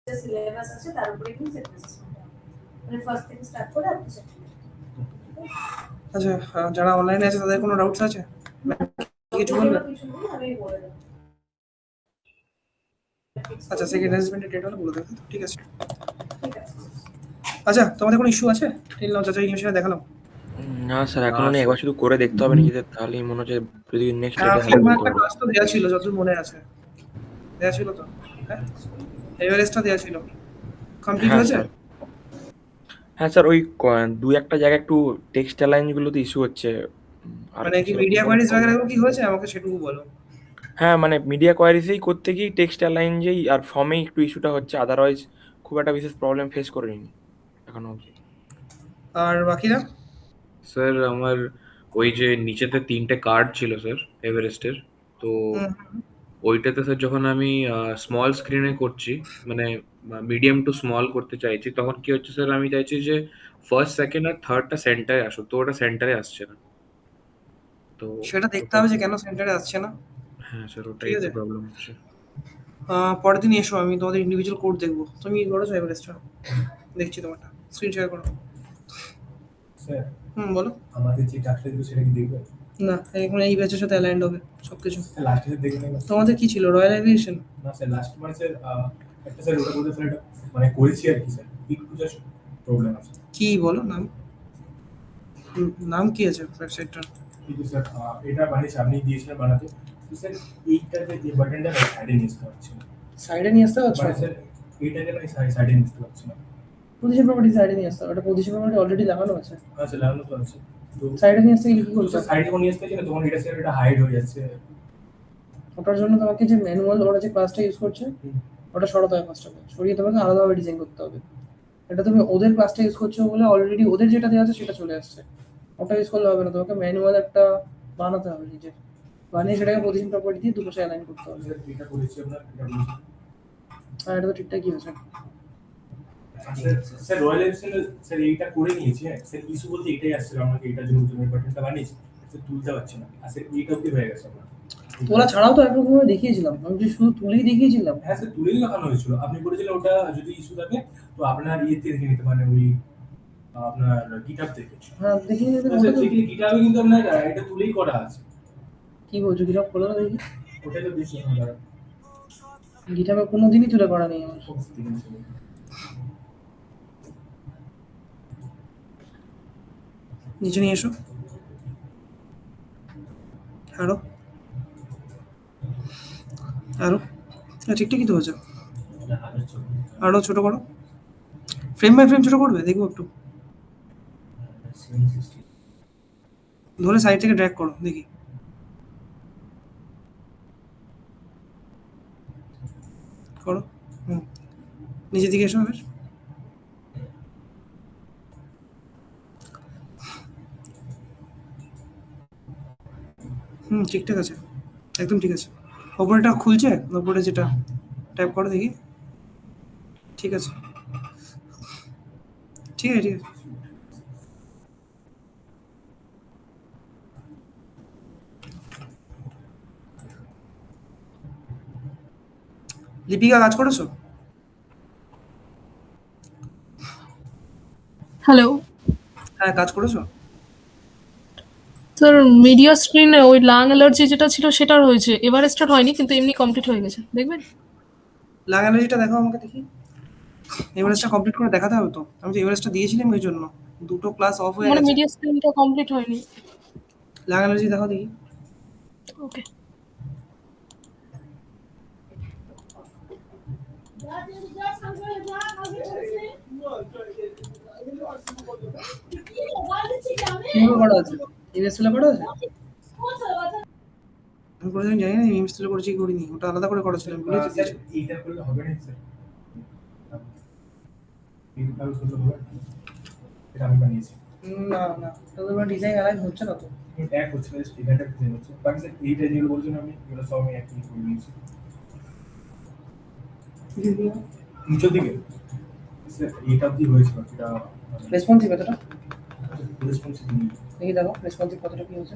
যে সিলেবাস আছে তার উপরে কিন্তু সেট অ্যাসেসমেন্ট হবে, মানে ফার্স্ট থেকে স্টার্ট করে আপনি সার্টিফিকেট। আচ্ছা, যারা অনলাইনে আছে তাদের কোনো ডাউটস আছে? কিছু বলবে? কিছু নেই, আমি বলে দেবো। আচ্ছা, সেকেন্ড অ্যাসেসমেন্টের ডেট হলে বলে দেবে। ঠিক আছে। ঠিক আছে। আচ্ছা, তোমাদের কোনো ইস্যু আছে? টিল নাও চাচা ইনিশিয়াল দেখালাম। না স্যার এখনো নেই, একবার শুধু করে দেখতে হবে নিজেদের, তাহলেই মনে হচ্ছে যদি নেক্সট ডেটে হলে ফিল্ম বলতে একটা পারবো। কাজ তো দেওয়া ছিল যতদূর মনে আছে, দেওয়া ছিল তো, হ্যাঁ এভারেস্টটা দেওয়া ছিল, কমপ্লিট হ্যাঁ হয়েছে? স্যার, হ্যাঁ স্যার ওই দু একটা জায়গায় একটু টেক্সট অ্যালাইনগুলোতে ইস্যু হচ্ছে, আর মানে কি সেরকম মিডিয়া কোনো কোয়ারিজ problem বাগেরা নেই। কি হয়েছে আমাকে সেটুকু বলো। হ্যাঁ মানে মিডিয়া কোয়ারিজেই করতে গিয়ে টেক্সট অ্যালাইন যেই আর ফর্মেই একটু ইস্যুটা হচ্ছে, আদারওয়াইজ খুব একটা বিশেষ প্রবলেম ফেস করিনি এখনো অবধি। আর বাকিরা? স্যার আমার ওই যে নিচেতে 3টে কার্ড ছিল স্যার এভারেস্টের, তো হুম, ওইটাতে স্যার যখন আমি স্মল স্ক্রিনে করছি, মানে মিডিয়াম টু স্মল করতে চাইছি, তখন কি হচ্ছে স্যার, আমি চাইছি যে ফার্স্ট সেকেন্ড আর থার্ডটা সেন্টারে আসুক, তো ওটা সেন্টারে আসছে না। তো সেটা দেখতে ওটা হবে যে কেন সেন্টারে আসছে না। হ্যাঁ স্যার, ওটাই ঠিক একটু আছে, প্রবলেম হচ্ছে। পরের দিন এসো, আমি তোমাদের ইন্ডিভিজুয়াল কোড দেখবো। তুমি করেছো এভারেস্টটা? দেখছি তোমারটা, স্ক্রিন শেয়ার করো। স্যার বলো। আমাদের যে টাস্কটা দিল সেটা কি দেখবেন? না, এখন এই ব্যাচের সাথে অ্যালাইন্ড হবে সবকিছু। স্যার লাস্টে দেখবেন না? তোমাদের কি ছিল, রয়্যাল এভিয়েশন? না স্যার, লাস্ট মানে স্যার একটা স্যার ওটা বলতে স্যার এটা মানে করেছি আর কি স্যার, একটু জাস্ট প্রবলেম আছে। কি বলো নাম? নাম কি আছে ওয়েবসাইটটার? কিন্তু স্যার এটা বানিয়েছে, আপনি দিয়েছিলেন বানাতে, তো স্যার এইটাতে এই বাটনটা না সাইডে নিয়ে আসতে পারছি না। সাইডে নিয়ে আসতে পারছো? মানে স্যার এইটাকে না সাইডে নিয়ে আসতে পারছি না। পজিশন প্রপার্টি সাইডে নিয়ে আসতে হবে, ওটা পজিশন প্রপার্টি অলরেডি লাগানো আছে। আচ্ছা লাগানো তো আছে, তো সাইডে নিয়ে আসতে গেলে কি করতে স্যার হবে? সাইডে যখন নিয়ে আসতে না তখন এটা স্যার এটা হাইড হয়ে যাচ্ছে। ওটার জন্য তোমাকে যে ম্যানুয়াল ওরা যে ক্লাসটা ইউজ করছে ওটা সরাতে হবে, ফার্স্ট অফ অল সরিয়ে তোমাকে আলাদাভাবে ডিজাইন করতে হবে। এটা তুমি ওদের ক্লাসটা ইউজ করছো বলে অলরেডি ওদের যেটা দেওয়া আছে সেটা চলে আসছে, ওটা ইউজ করলে হবে না, তোমাকে ম্যানুয়াল একটা বানাতে হবে নিজের, বানিয়ে সেটাকে পজিশন প্রপার্টি দিয়ে দুটো অ্যালাইন করতে হবে। স্যার এটা করেছি আপনার, এটা বলেছি। আর এটা তো ঠিকঠাকই হয়েছে। স্যার রয়্যাল এভিয়েশন স্যার এইটা করে নিয়েছি, হ্যাঁ স্যার ইস্যু বলতে এটাই আসছিল, আমাকে এটার জন্য জন্য বাটনটা বানিয়েছি স্যার, তুলতে পারছি না। আর স্যার এইটা কি হয়ে গেছে আপনার? তোলা ছাড়াও তো একরকম ভাবে দেখিয়েছিলাম, আমি যে শুধু তুলেই দেখিয়েছিলাম। হ্যাঁ স্যার তুলেই দেখানো হয়েছিল, আপনি বলেছিলেন ওটা যদি ইস্যু থাকে তো আপনার ইয়েতে দেখে নিতে পারেন, ওই আপনার গিটহাব থেকে। হ্যাঁ দেখিয়ে দিতে স্যার দেখি গিটহাবে কিন্তু আপনার এটা তুলেই করা আছে। কি বলছো, গিটহাব খোলো না দেখি। ওটা তো বেশি আপনার গিটহাবে কোনোদিনই তুলে করা নেই আমার। নিচে নিয়ে এসো। আরো আরো ঠিকঠাকই তো হয়েছে, আরো ছোট করো, ফ্রেম বাই ফ্রেম ছোট করবে, দেখবো একটু ধরে সাইড থেকে ড্র্যাগ করো দেখি। করো, নিচের দিকে এসো এবার। ঠিকঠাক আছে, একদম ঠিক আছে। ওপরেটা খুলছে, ওপরে যেটা ট্যাপ করো দেখি। ঠিক আছে, ঠিক আছে, ঠিক আছে। লিপিকা কাজ করেছো? হ্যালো হ্যাঁ কাজ করেছো। স্যার, মিডিয়া স্ক্রিনে ওই লাং অ্যালার্জি যেটা ছিল সেটার হয়েছে, এভারেস্টের হয়নি, কিন্তু এমনি কমপ্লিট হয়ে গেছে, দেখবেন? লাগানোটা দেখো আমাকে দেখি, এভারেস্টটা কমপ্লিট করে দেখাতে হবে তো, আমি তো এভারেস্টটা দিয়েছিলাম ওই জন্য, দুটো ক্লাস অফ হয়ে মানে গেছে। মিডিয়া স্ক্রিনটা কমপ্লিট হয়নি। লাগানোজি দেখো দেখি। ওকে। কিভাবে করা আছে, ইমেজ তুলে করা আছে? আমি করে জানি না ইমেজ তুলে করেছি কি করিনি, ওটা আলাদা করে করা ছিল, আমি ভুলে স্যার এইটা করলে হবে না স্যার, এইভাবে করলে হবে না? এটা আমি বানিয়েছি। না না, তোদের ডিজাইন অ্যালাইন হচ্ছে না তো। এক হচ্ছে না, এখানটা ডিজাইন হচ্ছে, বাকি স্যার এইটা যেগুলো বলছেন আমি এগুলো সব আমি একই করে নিয়েছি। নিচের দিকে স্যার এইটা অবধি হয়েছিল, এটা রেসপন্সিভ এতটা রেসপন্সিভ দেখি, দেখো রেসপন্সিভ কতটা কি হয়েছে।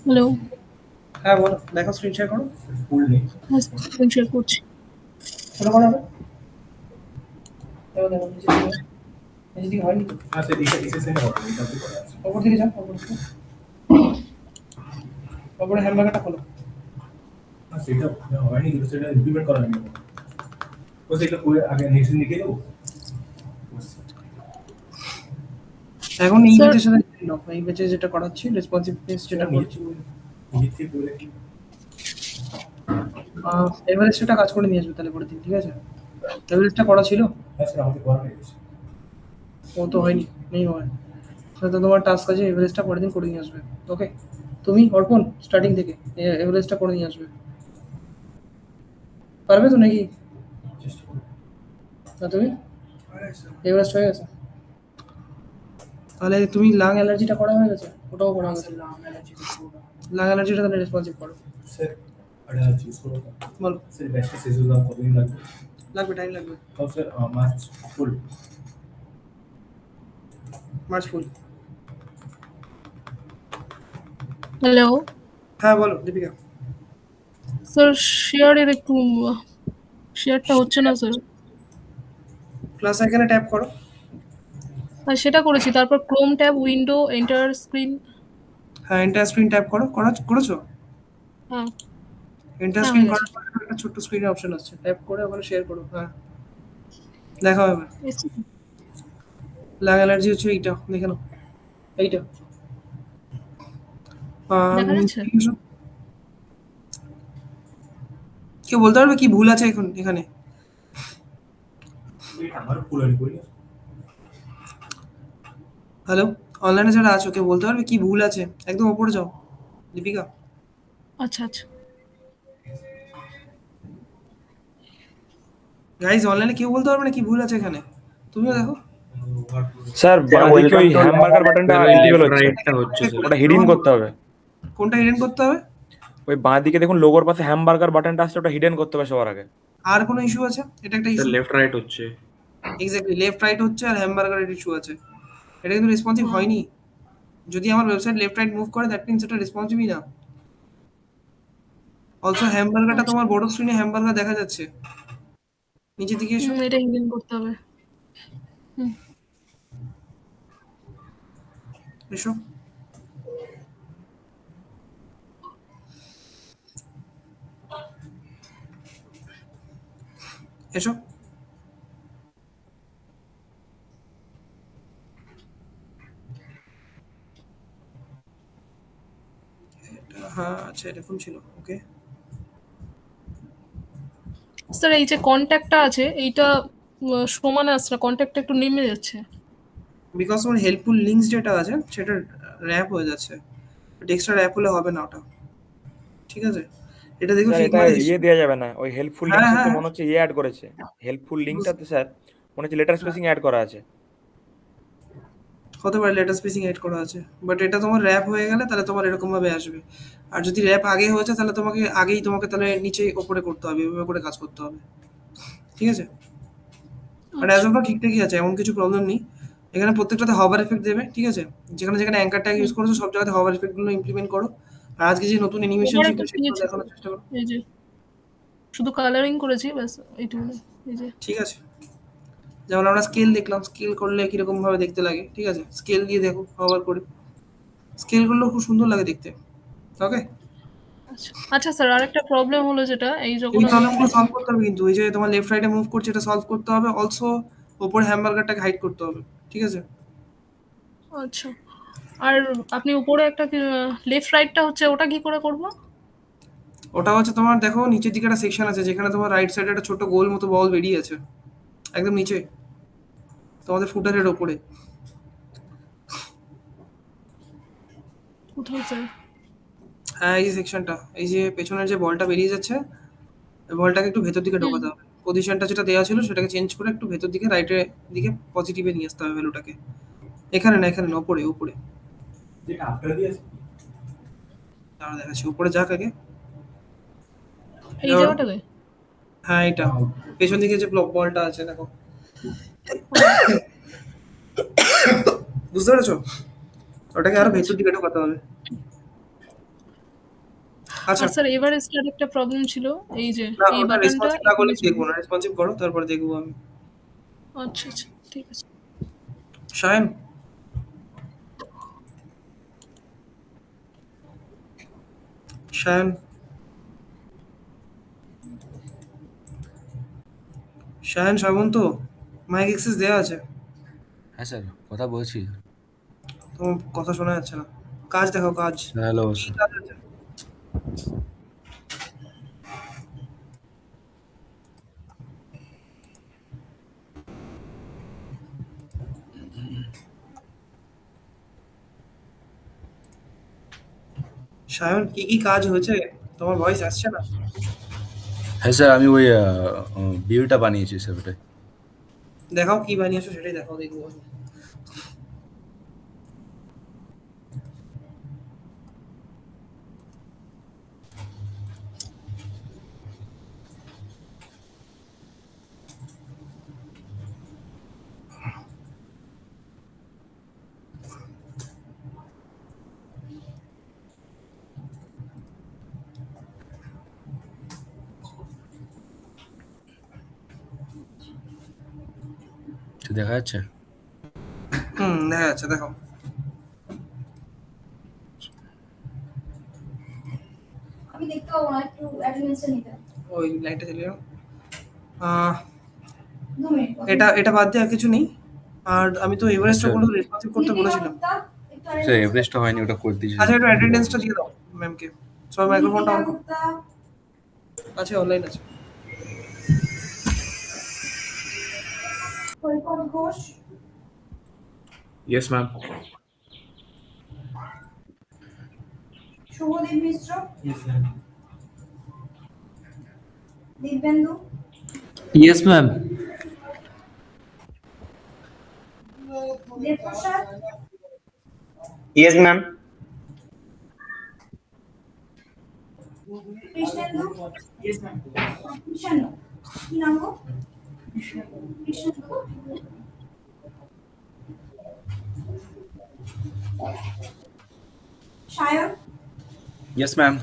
হ্যালো, হ্যাঁ বলো, দেখো স্ক্রিন শেয়ার করো। ফুল নেই হ্যাঁ স্ক্রিন শেয়ার করছি। ছোটো করা হবে। দেখো দেখো নিচে দিকে, নিচে দিকে হয়নি তো। আচ্ছা এটা এসএসএন হবে এটা তো করা আছে ওপর দিকে যাও, ওপর দিকে। ওপরে হ্যামবার্গারটা খোলো। আর সেটা হয়নি কিন্তু সেটা ইমপ্লিমেন্ট করা হয়নি ও সেটা করে আগে নেক্সট দিকে দেবো এখন এই স্যার ব্যাচের সাথে নাও, এই ব্যাচে যেটা করাচ্ছি রেসপন্সিভনেস যেটা করছি, নিজে থেকে বলে কি এভারেস্টটা কাজ করে নিয়ে আসবে তাহলে পরের দিন, ঠিক আছে? এভারেস্টটা করা ছিল, হ্যাঁ স্যার আমাদের করা হয়ে গেছে ও তো হয়নি, নেই হয়। তো তোমার টাস্ক আছে এভারেস্টটা পরের দিন করে নিয়ে আসবে। ওকে, তুমি অর্পণ স্টার্টিং থেকে এভারেস্টটা করে নিয়ে আসবে, পারবে তো নাকি? চেষ্টা করবো না তুমি এভারেস্ট হয়ে গেছে, তাহলে তুমি লাং অ্যালার্জিটা করা হয়ে গেছে, ওটাও করা হয়ে গেছে। লাং অ্যালার্জিটা তাহলে রেসপন্সিভ করো। স্যার একটা চিজ করবো বলো, স্যার ব্যাচটা শেষ হয়ে যাওয়ার কতদিন লাগবে লাগবে, টাইম লাগবে। তাও স্যার মার্চ ফুল মার্চ ফুল। হ্যালো হ্যাঁ বলো দীপিকা। স্যার, শেয়ারের একটু শেয়ারটা হচ্ছে না স্যার। প্লাস আইকনে ট্যাপ করো। আর সেটা করেছি, তারপর Chrome tab, window, enter screen. হ্যাঁ এন্টার স্ক্রিন ট্যাপ করো, করেছো? হ্যাঁ এন্টার হ্যাঁ স্ক্রিন হয়ে গেছে। করার পরে একটা ছোট্ট স্ক্রিনের অপশন আসছে, ট্যাপ করে ওখানে শেয়ার করো। হ্যাঁ দেখা হবে। এসছি। লাং অ্যালার্জি হচ্ছে এইটা, দেখে নাও এইটা। দেখা যাচ্ছে? কেউ বলতে পারবে কি ভুল আছে এখন এখানে? আমারও ফুল হয়নি করি হ্যালো, অনলাইনে যারা আছো কেউ বলতে পারবে কি ভুল আছে? একদম ওপরে যাও দীপিকা। আচ্ছা আচ্ছা। গাইজ অনলাইনে কেউ বলতে পারবে না কি ভুল আছে এখানে? তুমিও দেখো। স্যার বাঁ দিকে ওই হ্যামবার্গার বাটনটা স্যার ওই ইনএবল লেফট হচ্ছে, রাইটটা হচ্ছে স্যার ওটা হিডিন করতে হবে। কোনটা হিডেন করতে হবে? ওই বাঁ দিকে দেখুন লোগোর পাশে হ্যামবার্গার বাটনটা আসছে, ওটা হিডেন করতে হবে সবার আগে। আর কোনো ইস্যু আছে? এটা একটা স্যার ইস্যু। লেফট রাইট হচ্ছে এক্স্যাক্টলি, লেফট রাইট হচ্ছে আর হ্যামবার্গারের ইস্যু আছে। এটা কিন্তু রেসপন্সিভ হুম, হয়নি। যদি আমার ওয়েবসাইট লেফট রাইট মুভ করে দ্যাট মিনস এটা রেসপন্সিভই না। অলসো হ্যামবার্গারটা আচ্ছা। তোমার বড় স্ক্রিনে হ্যামবার্গার দেখা যাচ্ছে। নিচের দিকে এসো, এটা হিডেন করতে হবে। হুম। এসো। এসো। হ্যাঁ আচ্ছা এরকম ছিল, ওকে। স্যার এই যে কন্ট্যাক্টটা আছে এইটা সমানে আসছে না, কন্ট্যাক্টটা একটু নেমে যাচ্ছে। বিকজ তোমার হেল্পফুল লিঙ্কস যেটা আছে সেটা র্যাপ হয়ে যাচ্ছে, এক্সট্রা র্যাপ হলে হবে না ওটা, ঠিক আছে? এটা দেখো স্যার এটা ফিগমাতে। ইয়ে দেওয়া যাবে না, ওই হেল্পফুল হ্যাঁ লিঙ্কস হ্যাঁ তো মনে হচ্ছে ইয়ে অ্যাড করেছে। হেল্পফুল লিঙ্কটাতে স্যার মনে হচ্ছে লেটার স্পেসিং অ্যাড করা আছে। হতে পারে লেটার স্পেসিং এড করা আছে, বাট এটা তোমার র্যাপ হয়ে গেলে তাহলে তোমার এরকম ভাবে আসবে। আর যদি র্যাপ আগে হয়েছে তাহলে তোমাকে আগেই তোমাকে তাহলে নিচে ওপরে করতে হবে, এভাবে করে কাজ করতে হবে, ঠিক আছে? আর অ্যাজ আচ্ছা। অফ নাও ঠিকঠাকই আছে, এমন কিছু প্রবলেম নেই। এখানে প্রত্যেকটাতে হভার এফেক্ট দেবে, ঠিক আছে? যেখানে যেখানে অ্যাঙ্কার ট্যাগ ইউজ করেছো সব জায়গাতে হভার এফেক্টগুলো ইমপ্লিমেন্ট করো। আর আজকে যে নতুন অ্যানিমেশন ওভার শিখলে এফেক্ট সেগুলো দিয়েছি দেখানোর স্যার। চেষ্টা করো, এই যে শুধু কালারিং করেছি ব্যাস, এইটুকু। এই যে ঠিক আছে? যেমন আমরা স্কেল দেখলাম, স্কেল করলে কিরকম ভাবে দেখতে লাগে, ঠিক আছে? স্কেল দিয়ে দেখো হভার করে, স্কেল করলেও খুব সুন্দর লাগে দেখতে, ওকে? আচ্ছা আচ্ছা স্যার, আরেকটা প্রবলেম হলো যেটা এই যখন এই আমি প্রবলেমগুলো সলভ করতে হবে কিন্তু, এই যে তোমার লেফট রাইটে মুভ করছে এটা সলভ করতে হবে। অলসো ওপরে হ্যামবার্গারটাকে হাইড করতে হবে, ঠিক আছে? আচ্ছা, আর আপনি উপরে একটা লেফট রাইটটা হচ্ছে ওটা কি করে করব? ওটা হচ্ছে তোমার দেখো নিচের দিকে একটা সেকশন আছে যেখানে তোমার রাইট সাইডে একটা ছোট গোল মতো বল বেরিয়ে আছে, একদম নিচে তোমাদের ফুটারের ওপরে। কোথায় স্যার? হ্যাঁ এই যে সেকশনটা, এই যে পেছনের যে বলটা বেরিয়ে যাচ্ছে, ওই বলটাকে একটু ভেতর দিকে হুম। ঢোকাতে হবে। পজিশনটা যেটা দেওয়া ছিল সেটাকে চেঞ্জ করে একটু ভেতর দিকে রাইটের দিকে পজিটিভে নিয়ে আসতে হবে ভ্যালুটাকে। এখানে না, এখানে না, ওপরে ওপরে। যেটা আফটার দিয়ে আছে দাঁড়া দেখাচ্ছি, উপরে যাক আগে। এই এবার জায়গাটাতে? হ্যাঁ এটা পেছন দিকে যে বলটা আছে দেখো, বুঝতে পেরেছো? ওটাকে আরো ভেতর দিকে ঢোকাতে হবে। আচ্ছা আর স্যার এভারেস্টের একটা প্রবলেম ছিল, এই যে না, এই ওটা বাটনটা রেসপন্সিভ না করলে এখানে ছিল। দেখবো না, রেসপন্সিভ করো তারপরে দেখবো আমি। আচ্ছা আচ্ছা, ঠিক আছে। শায়ন, শায়ন, শায়ন শ্রাবন্ত, মাইক অ্যাক্সেস দেওয়া আছে, হ্যাঁ স্যার, কথা বলছি। তোমার কথা শোনা যাচ্ছে না। কাজ দেখাও, কাজ হ্যালো কি স্যার। কাজ আছে? সায়ন, কি কি কাজ হয়েছে? তোমার ভয়েস আসছে না। হ্যাঁ স্যার, আমি ওই ভিউটা বানিয়েছি স্যার, ওটাই। দেখাও কি বানিয়েছো, সেটাই দেখাও, দেখবো আমি। তো দেখা যাচ্ছে? দেখা যাচ্ছে, দেখাও। আমি দেখতে পাবো না, একটু অ্যাটেন্ডেন্সে নিতে হবে। ওই লাইটটা জ্বালিয়ে দাও। আহ, 2 মিনিট। এটা এটা বাদ দিয়ে আর কিছু নেই। আর আমি তো এভারেস্টটা স্যার, কোনো রেসপন্সিভ করতে বলেছিলাম। একটু স্যার attendance- এভারেস্টটা হয়নি, ওটা করে দিয়েছি আচ্ছা, একটু স্যার। অ্যাটেন্ডেন্সটা দিয়ে দাও ম্যামকে। সবাই মাইক্রোফোনটা অন করো। গুপ্তা, আছে, অনলাইন আছে। Paripad Ghosh, yes ma'am. Shubhadip Mishra, Yes, ma'am. Dibyendu, yes ma'am. Debprasad, Yes, ma'am. Krishnendu, yes ma'am. Krishna, কি নাম গো? Krishnendu, Sayan, yes ma'am.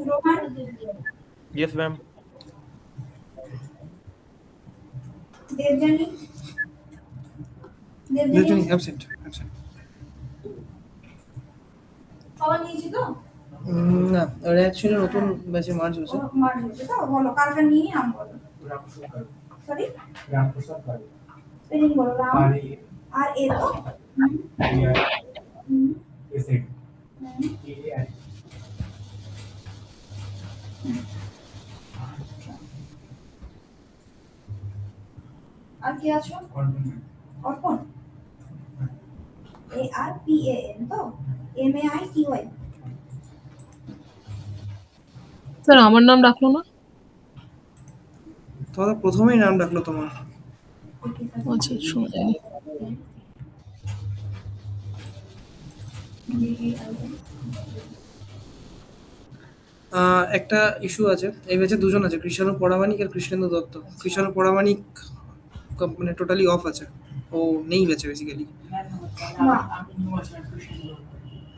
Rohan, yes ma'am. Debjani, দুজনই অ্যাবসেন্ট, অ্যাবসেন্ট। সবাই নিয়েছি তো? না, ওরা অ্যাকচুয়ালি নতুন ব্যাচে মার্জ হয়েছে। মার হয়েছে তো? বলো, কালকে নিয়ে নাম বলো। সরি, রামপ্রসাদ পারি। স্পেলিং বলো। রাম পারি। আর এ তো? Yes, it. A-I. আর কি আছো? Continue. অর্পণ, ARPAN তো? MAITY। স্যার আমার নাম ডাকলো না। তোমাদের প্রথমেই নাম ডাকলো তোমার। আচ্ছা, শোনা যায়নি। একটা ইস্যু আছে, এই ব্যাচে দুজন আছে, কৃষ্ণানু পরামানিক আর কৃষ্ণেন্দু দত্ত। কৃষ্ণানু পরামানিক মানে টোটালি অফ আছে, ও নেই ব্যাচে বেসিক্যালি। আমি নিউ আছি কৃষ্ণেন্দু।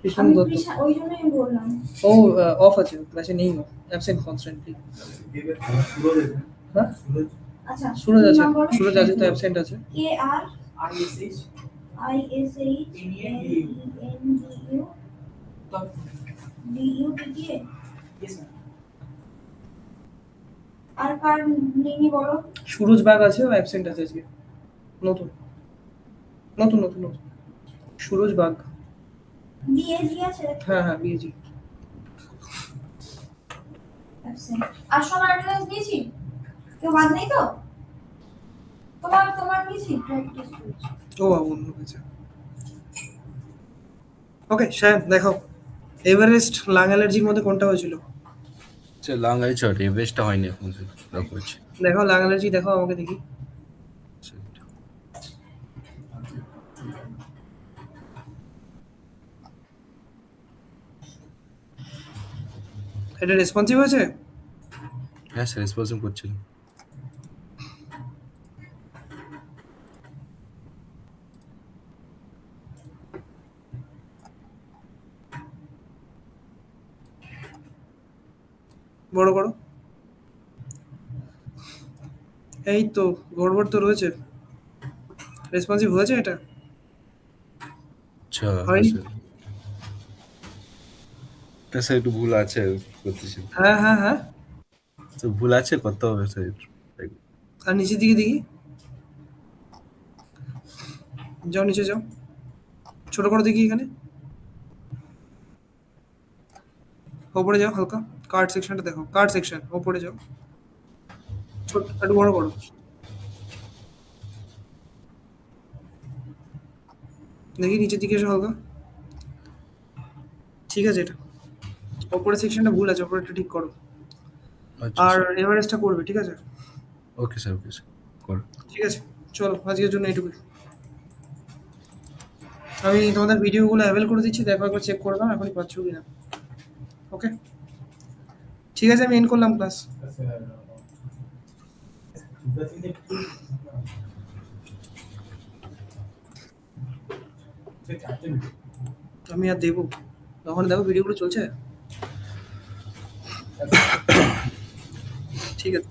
কৃষ্ণানু দত্ত ওই জন্যই আমি বললাম। ও অফ আছে, ব্যাচে নেই, ও অ্যাবসেন্ট কনস্ট্যান্টলি। সুরজ আছে। হ্যাঁ, সুরজ। আচ্ছা, সুরজ আছে, নাম বলো। সুরজ আছে তো অ্যাবসেন্ট আছে। ISH KRISHNENDU top. DUTTA। Yes ma'am. আর কার নেই বলো? সুরজ বাগ আছে, ও অ্যাবসেন্ট আছে আজকে। নতুন নতুন নতুন নতুন সুরজ বাগ। DAG আছে? হ্যাঁ হ্যাঁ, বিএজি। Absent। আর সবার অ্যাটেন্ডেন্স নিয়েছি? কেউ বাদ নেই তো? তোমার নিয়েছি? প্র্যাকটিস করেছি। ও অন্য ব্যাচে। ওকে শায়ন, দেখাও এভারেস্ট লাং অ্যালার্জির মধ্যে কোনটা হয়েছিল? স্যার লং আই শর্ট, এভারেস্টটা হয়নি এখন স্যার, ওটা করছি। দেখাও লাং অ্যালার্জি, দেখাও আমাকে দেখি। এটা রেসপন্সিভ হয়েছে? হ্যাঁ স্যার, রেসপন্সিভ করছিলাম। বড় করো। এই তো গড়বড় তো রয়েছে, রেসপন্সিভ হয়েছে এটা আচ্ছা হ্যাঁ হয়নি? স্যার, হ্যাঁ স্যার একটু ভুল আছে করতেছি, হ্যাঁ হ্যাঁ হ্যাঁ, তো ভুল আছে করতে হবে স্যার একটু। আর নিচের দিকে দেখি, যাও নিচে যাও, ছোট করো দেখি এখানে, ওপরে যাও হালকা, কার্ড সেকশনটা দেখো, কার্ড সেকশন ওপরে যাও, ছোট একটু বড় করো, দেখি নিচের দিকে এসো হালকা, ঠিক আছে। এটা ওপরে সেকশনটা ভুল আছে, ওপরেটা ঠিক করো, আচ্ছা আর স্যার, এভারেজটা করবে, ঠিক আছে? ওকে স্যার করো। ঠিক আছে, চলো আজকের জন্য এইটুকুই। আমি তোমাদের ভিডিওগুলো অ্যাভেল করে দিচ্ছি, দেখো একবার চেক করে দাও এখনই পাচ্ছ কি না। ওকে, ঠিক আছে, আমি এন্ড করলাম ক্লাস। আমি আর দেবো তখন, দেখো ভিডিওগুলো চলছে, ঠিক আছে।